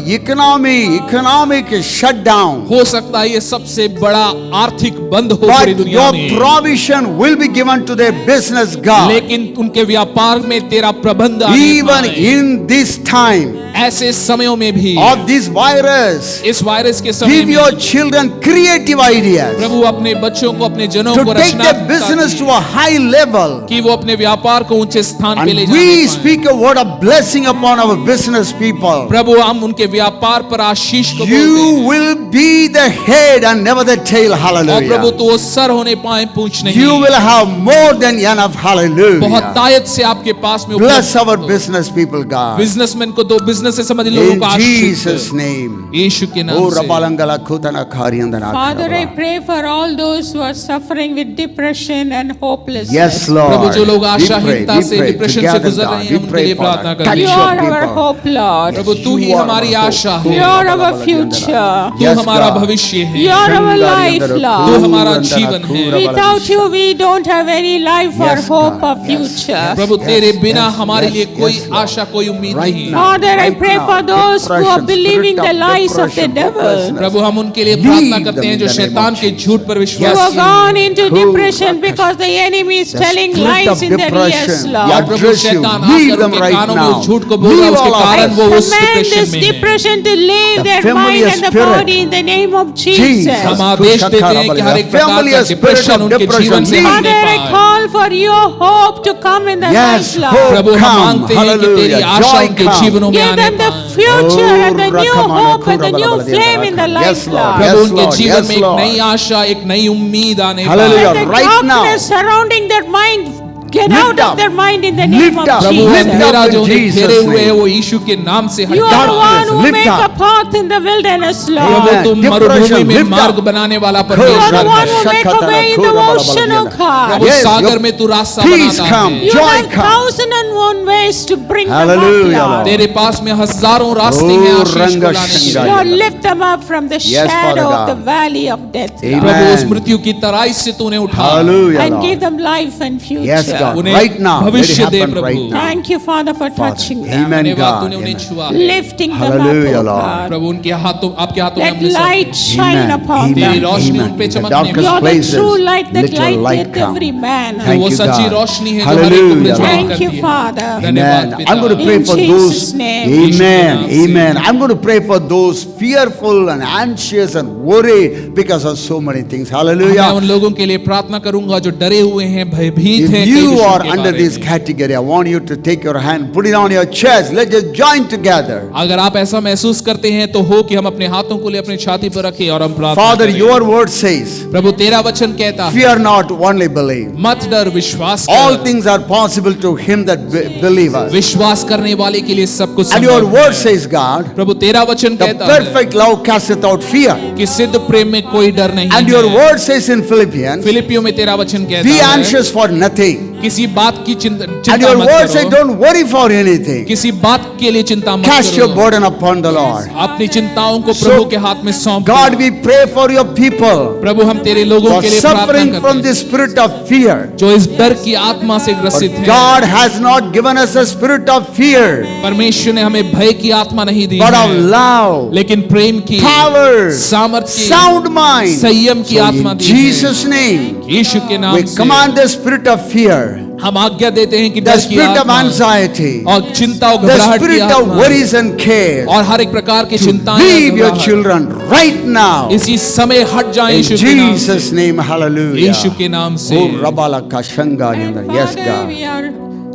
economic shutdown. हो सकता है ये सबसे बड़ा आर्थिक बंद हो But पूरी दुनिया your में, provision will be given to their business, God. लेकिन उनके व्यापार में तेरा प्रबंध आने Even पाए। in this time ऐसे समयों में भी of this virus, इस वायरस के समय give में your children creative ideas प्रभु अपने बच्चों को अपने जनों to को take their business to a high level. कि वो अपने व्यापार को ऊंचे स्थान And पे ले we जाने पाएं। speak a word of blessing upon our business people. प्रभु हम उनके व्यापार पर आशीष को बोलते You हैं। will be the head and never the tail. और प्रभु Hallelujah. तो वो सर होने पाए पूंछ नहीं। You will have more than enough. बहुत Hallelujah. तायत से आपके पास में Bless our business people, God. Businessman को दो बिजनेस से समझ लोगों In को आशीष Jesus' दो। name. यीशु के नाम Oh, से। Rabalangala Kutana Karyandana. Father, I pray for all those who are suffering with depression and hopelessness. Yes, Lord. प्रभु जो लोग We आशाहीनता pray, से we pray डिप्रेशन से together, गुजर God. रहे हैं We हम उनके pray, लिए प्रार्थना Father. करते You Touch हैं। your are our people. hope, Lord. प्रभु तू ही You are हमारी our आशा hope. है। You are our future. तू Yes, हमारा God. भविष्य है। You are our life, तू Lord. हमारा जीवन है। Without you, we don't have any life or Yes, hope God. or future. Prabhu Yes, तेरे yes, बिना yes, हमारे yes, लिए yes, कोई Lord. आशा कोई उम्मीद Right नहीं। now. Father, I Right pray now. for those who are Depression, believing spirit the of lies of the depression, devil. hopelessness. प्रभु हम उनके लिए Leave प्रार्थना them करते हैं in जो the name शैतान of के Jesus. झूठ पर You विश्वास have किए gone हैं। into Cool. depression because the enemy is The telling spirit lies of in their depression. ears, Yeah, Lord. Prabhu address you. शैतान Leave आकर them उनके right कानों में now. उस झूठ को बोल रहा है, Leave उसके all of कारण us. वो उस Command डिप्रेशन this में है। depression to leave The their familiar mind and the spirit. body in the name of Jesus. Jesus. हम आदेश देते हैं कि हर एक प्रकार Familiar का spirit डिप्रेशन of उनके depression. जीवन से Leave. Father, हटने I पाए। call for your hope to come in the Yes, life, hope. Lord. प्रभु हम Come. मांगते हैं कि तेरी Hallelujah. आशा Joy उनके come. जीवनों में Give आने them the पाएं। future Oh, and the new Rakamana, hope and the new Kurabalabala, flame in the Yes, life, Lord. Lord. Prabhu Yes, उनके Lord. जीवन Yes, में एक Lord. नई आशा, एक नई उम्मीद आने Hallelujah. पाए। Let the Right now. darkness surrounding their mind get Lift out up. of their mind in the name Lift of up. Prabhu Lift Jesus. up. अंधेरा in जो उन्हें Jesus' घेरे हुए है name. वो यीशु के नाम से हट You are the जाए। one who Lift make up. a path in the wilderness, Prabhu Lord. Amen. तुम Depression, मरुभूमि में lift मार्ग up. बनाने वाला You are परमेश्वर the one है। who make a way in the ocean, oh God. Prabhu Yes, Sagar your में तू रास्ता peace बनाता come. है। You Joy have come. 1,001 ways to bring them Hallelujah, up, Lord. तेरे पास में हजारों रास्ते हैं Oh, आशीष को Ranga लाने के Shanga. लिए। Lord, lift them up from the Yes, shadow Father of the God. valley of death, Lord. Amen. प्रभु उस मृत्यु की तराई से तूने उठा। Hallelujah, And give Lord. them life and future. Yes, God. उन्हें Right now. Let it भविष्य दे happen Prabhu. right now. Thank you, Father, for Father. touching them. Amen, धन्यवाद God. तूने उन्हें Amen. छुआ है। Lifting them Hallelujah, up, oh Lord. God. प्रभु उनके हाथों आपके हाथों में Let हमने सौंपे। light shine Amen. upon तेरी them. रोशनी Amen. उन पे In the चमकने darkest You are the places, true light that let your light lighteth come. every man. वो Thank you, सच्ची God. रोशनी है जो हर एक को Hallelujah, प्रज्वलित Lord. Thank you, करती है। Father. धन्यवाद Amen. पिता। I'm going to pray In for Jesus' those. name. यीशु के Amen. नाम से। Amen. I'm going to pray for those fearful and anxious and worried because of so many things. मैं Hallelujah. उन लोगों के लिए प्रार्थना करूंगा जो डरे हुए हैं, भयभीत If हैं कई you विषयों are के under बारे this में। category, I want you to take your hand, put it on your chest. Let's just join together. अगर आप ऐसा महसूस करते हैं तो हो कि हम अपने हाथों को ले अपनी छाती पर रखें और हम प्रार्थना Father, करें। your word says, प्रभु तेरा वचन कहता है, fear not, only believe. मत डर, विश्वास All कर। things are possible to him that believeth. विश्वास करने वाले के लिए सब कुछ And your संभव word है। says, God, प्रभु तेरा वचन the कहता है perfect love casteth out fear. कि सिद्ध प्रेम में कोई डर नहीं And your है। word says in Philippians, फिलिपियों में तेरा वचन कहता be है anxious for nothing. किसी बात की चिंता And your मत word says, करो, don't worry for anything. किसी बात के लिए चिंता मत Cast your करो, burden upon the Lord. अपनी चिंताओं को So, प्रभु के हाथ में सौंप दो। God, we pray for your people प्रभु हम तेरे लोगों who are के लिए प्रार्थना suffering करते from हैं the spirit of fear. जो इस डर की आत्मा से ग्रसित But हैं। God has not given us a spirit of fear, परमेश्वर ने हमें भय की आत्मा नहीं दी but of है, love, लेकिन प्रेम की, power, सामर्थ्य की, sound mind. संयम की So आत्मा in दी है। Jesus' name, यीशु के नाम we से command the spirit of fear, हम आज्ञा देते हैं कि the डर की spirit of आत्मा anxiety, और चिंता और the घबराहट की spirit of आत्मा worries and cares और हर एक प्रकार की to चिंताएं leave your घबराहट children right now. इसी समय हट जाए In यीशु के नाम से। Jesus' name, hallelujah. यीशु के नाम से। Oh, Rabala Kashanga. And Yes, Father, God. we are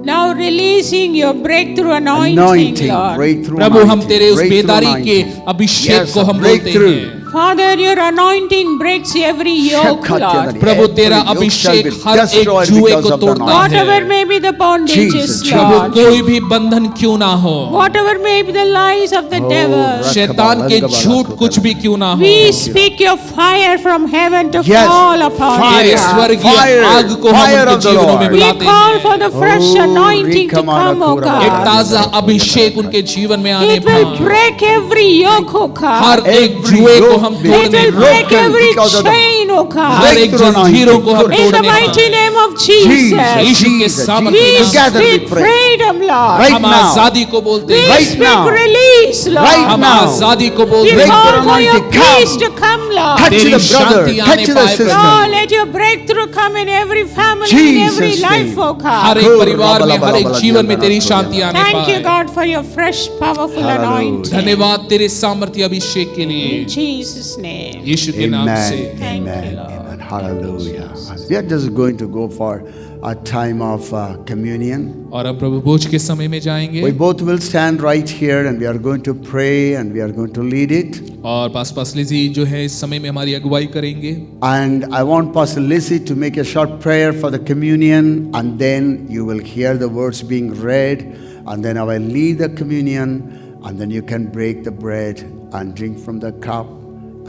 now releasing your breakthrough anointing, Anointing, Lord. breakthrough प्रभु हम anointing, तेरे उस breakthrough बेदारी के anointing. अभिषेक Yes, को हम बोलते breakthrough. हैं। Father, your anointing breaks every yoke, Lord. प्रभु तेरा Every yoke Abhishek shall be हर एक destroyed जुए because को of the तोड़ता anointing. Whatever है। may be the bondages, Jesus, Prabhu Lord. कोई भी बंधन क्यों ना हो, Whatever may be the lies of the Oh, devil. शैतान के झूठ कुछ भी क्यों ना हो, We speak your fire from heaven to Yes, fall upon तेरे fire. us. स्वर्गीय Fire, आग को हम fire उनके of the जीवनों में Lord. We बुलाते call हैं। for the fresh Oh, anointing to come, O एक God. ताजा अभिषेक उनके जीवन में आने It will पाए। break every yoke, O हर God. एक Every जुए को yoke हम be It तोड़ने will break broken every because of the chain, O God. हर एक breakthrough जंजीरों को हम anointing. In the तोड़ने mighty पाए। name of Jesus, Jesus. यीशु के Jesus, सामर्थ्य We के नाम Together we speak pray. freedom, Lord. Right हम now. आजादी को बोलते We हैं, Right speak now. release, Lord. Right हम now. आजादी को We बोलते Break हैं। call the for your anointing. Come. peace to come, Lord. Touch तेरी the brother, शांति touch आने the पाए sister. Lord, let your breakthrough come in every family, in every Jesus' life, name. oh her God. एक परिवार में, हर एक जीवन में तेरी शांति आने Thank you, पाए। God, for your fresh, powerful Hallelujah. anointing. धन्यवाद तेरे सामर्थ्य अभिषेक के लिए, In Jesus' name. यीशु के नाम से। Amen. Thank you, Amen. Lord. Amen. Hallelujah. We are just going to go for a time of communion. और अब प्रभु भोज के समय में जाएंगे We both will stand right here and we are going to pray and we are going to lead it. और पास Lizzy जो है इस समय में हमारी अगुवाई करेंगे। And I want Pastor Lizzie to make a short prayer for the communion, and then you will hear the words being read, and then I will lead the communion, and then you can break the bread and drink from the cup,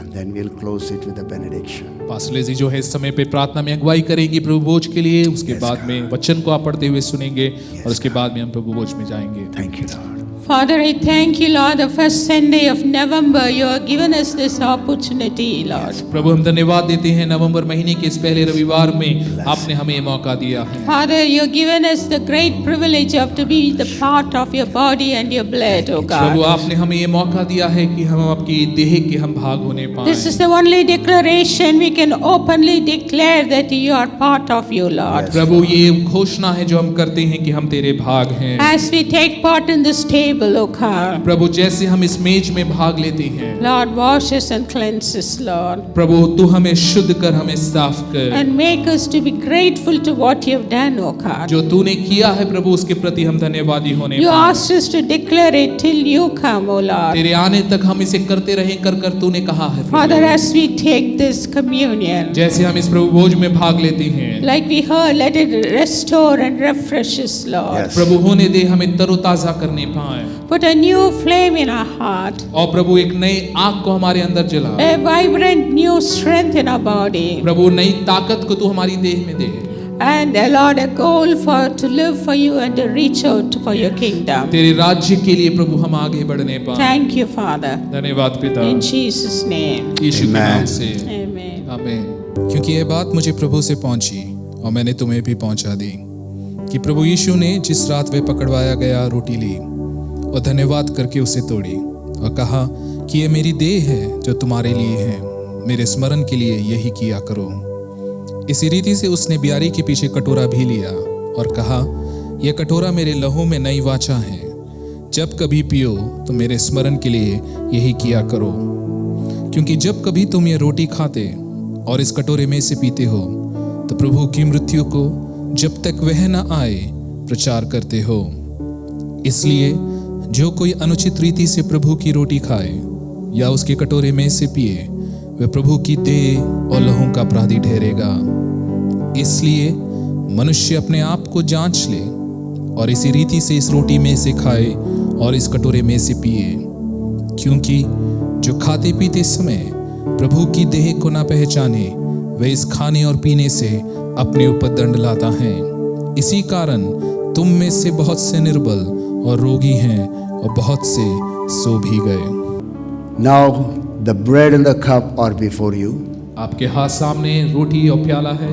and then we'll close it with a benediction. Pass Lizzy जो है इस समय पे प्रार्थना में अगुवाई करेंगी प्रभु भोज के लिए, उसके बाद में वचन को आप पढ़ते हुए सुनेंगे और उसके बाद में हम प्रभु भोज में जाएंगे। Thank you, Lord. Father, I thank you, Lord, the first Sunday of November, you have given us this opportunity, Lord. प्रभु हम धन्यवाद देते हैं नवंबर महीने के इस पहले रविवार में आपने हमें ये मौका दिया है। Father, you have given us the great privilege of to be the part of your body and your blood, oh Prabhu God. आपने हमें ये मौका दिया है कि हम आपकी देह के हम भाग होने पाएं। This is the only declaration we can openly declare that you are part of you, Lord. प्रभु ये घोषणा है जो हम करते हैं कि हम तेरे भाग हैं। As we take part in this table, table, O God. प्रभु जैसे हम इस मेज में भाग लेते हैं, Lord, wash us and cleanse us, Lord. प्रभु तू हमें शुद्ध कर, हमें साफ कर। And make us to be grateful to what you have done, O God. जो तूने किया है प्रभु उसके प्रति हम धन्यवादी होने You पाएं। asked us to declare it till you come, O Lord. तेरे आने तक हम इसे करते रहें, कर तूने कहा है प्रभु। Father, as we take this communion, जैसे हम इस प्रभु भोज में भाग लेते हैं, like we heard, let it restore and refresh us, Lord. Yes. प्रभु होने दे हमें तरोताजा करने पाए, Put a new flame in our heart, और प्रभु एक नई आग को हमारे अंदर जला, a vibrant new strength in our body, प्रभु नई ताकत को तू हमारी देह में दे, and Lord, a goal for to live for you and to reach out for your kingdom. तेरे राज्य के लिए प्रभु हम आगे बढ़ने पाए। Thank you, Father. धन्यवाद पिता, In Jesus' name, यीशु के नाम से amen. आमीन। क्योंकि ये बात मुझे प्रभु से पहुंची और मैंने तुम्हें भी पहुंचा दी कि प्रभु यीशु ने जिस रात वे पकड़वाया गया रोटी ली और धन्यवाद करके उसे तोड़ी और कहा कि ये मेरी देह है जो तुम्हारे लिए है, मेरे स्मरण के लिए यही किया करो। इसी रीति से उसने ब्यारी के पीछे कटोरा भी लिया और कहा, यह कटोरा मेरे लहू में नई वाचा है, जब कभी पियो तो मेरे स्मरण के लिए यही किया करो। क्योंकि जब कभी तुम ये रोटी खाते और इस कटोरे में से पीते हो तो प्रभु की मृत्यु को जब तक वह न आए प्रचार करते हो। इसलिए जो कोई अनुचित रीति से प्रभु की रोटी खाए या उसके कटोरे में से पिए वह प्रभु की देह और लहू का अपराधी ठहरेगा। इसलिए मनुष्य अपने आप को जांच ले और इसी रीति से इस रोटी में से खाए और इस कटोरे में से पिए, क्योंकि जो खाते पीते समय प्रभु की देह को न पहचाने वह इस खाने और पीने से अपने ऊपर दंड लाता है। इसी कारण तुम में से बहुत से निर्बल और रोगी हैं और बहुत से सो भी गए। Now the bread and the cup are before you. आपके हाथ सामने रोटी और प्याला है,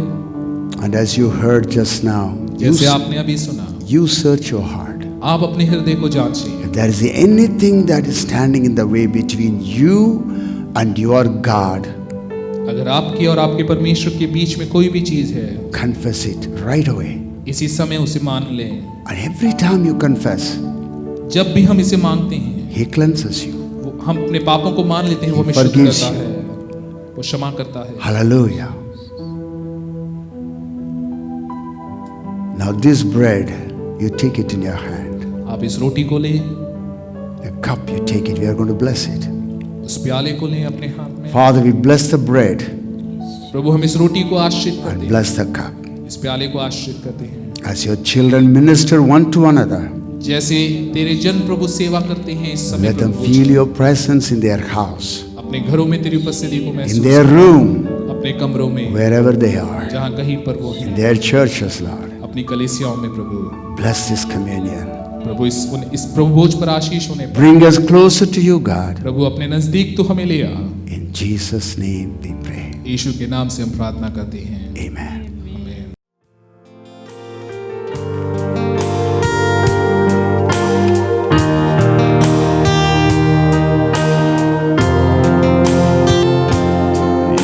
And as you heard just now, जैसे आपने अभी सुना, you search your heart. आप अपने हृदय को जांचिए। If there is anything that is standing in the way between you and your God, अगर आपकी और आपके परमेश्वर के बीच में कोई भी चीज है, confess it right away. इसी समय उसे मान लें। And every time you confess, जब भी हम इसे मांगते हैं, He cleanses you. हम अपने पापों को मान लेते हैं, वो हमें शुद्ध forgives करता you. है, वो क्षमा करता है। Hallelujah. Now this bread, you take it in your hand. आप इस रोटी को लें, The cup, you take it. We are going to bless it. उस प्याले को लें अपने हाथ में। Father, we bless the bread प्रभु हम इस रोटी को आश्रित करते and हैं, bless the cup. इस प्याले को आश्रित करते हैं। As your children minister one to another, जैसे तेरे जन प्रभु सेवा करते हैं, इस समय let them Prabhu feel your presence in their house, अपने घरों में तेरी उपस्थिति को in महसूस their room, अपने कमरों में, wherever they are, जहाँ कहीं पर वो हैं, their churches, Lord. अपनी कलीसियाओं में प्रभु Bless this communion. प्रभु इस प्रभु भोज पर आशीष होने पर Bring us closer to you, God. प्रभु अपने नजदीक तो हमें ले आ। In Jesus' name we pray. यीशु के नाम से हम प्रार्थना करते हैं, Amen. आमीन।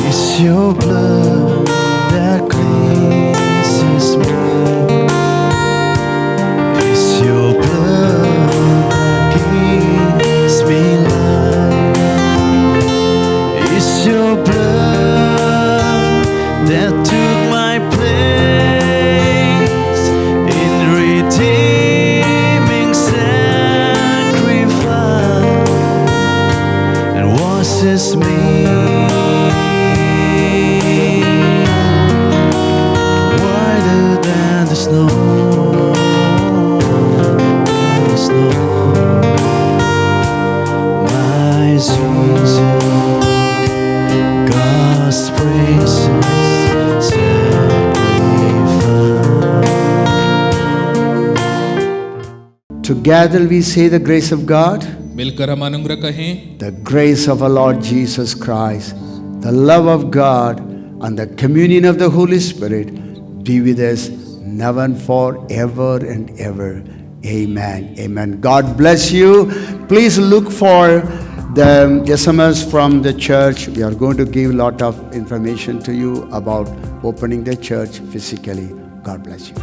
It's your blood that cleanses me. It's your blood that gives me life. It's your blood that took my place in redeeming sacrifice and washes me whiter than the snow. The snow. My Jesus, God's precious sacrifice. Together we say the grace of God, मिलकर हम अनुग्रह कहें, the grace of our Lord Jesus Christ, the love of God, and the communion of the Holy Spirit be with us now and forever and ever. Amen. Amen. God bless you. Please look for the SMS from the church. We are going to give a lot of information to you about opening the church physically. God bless you.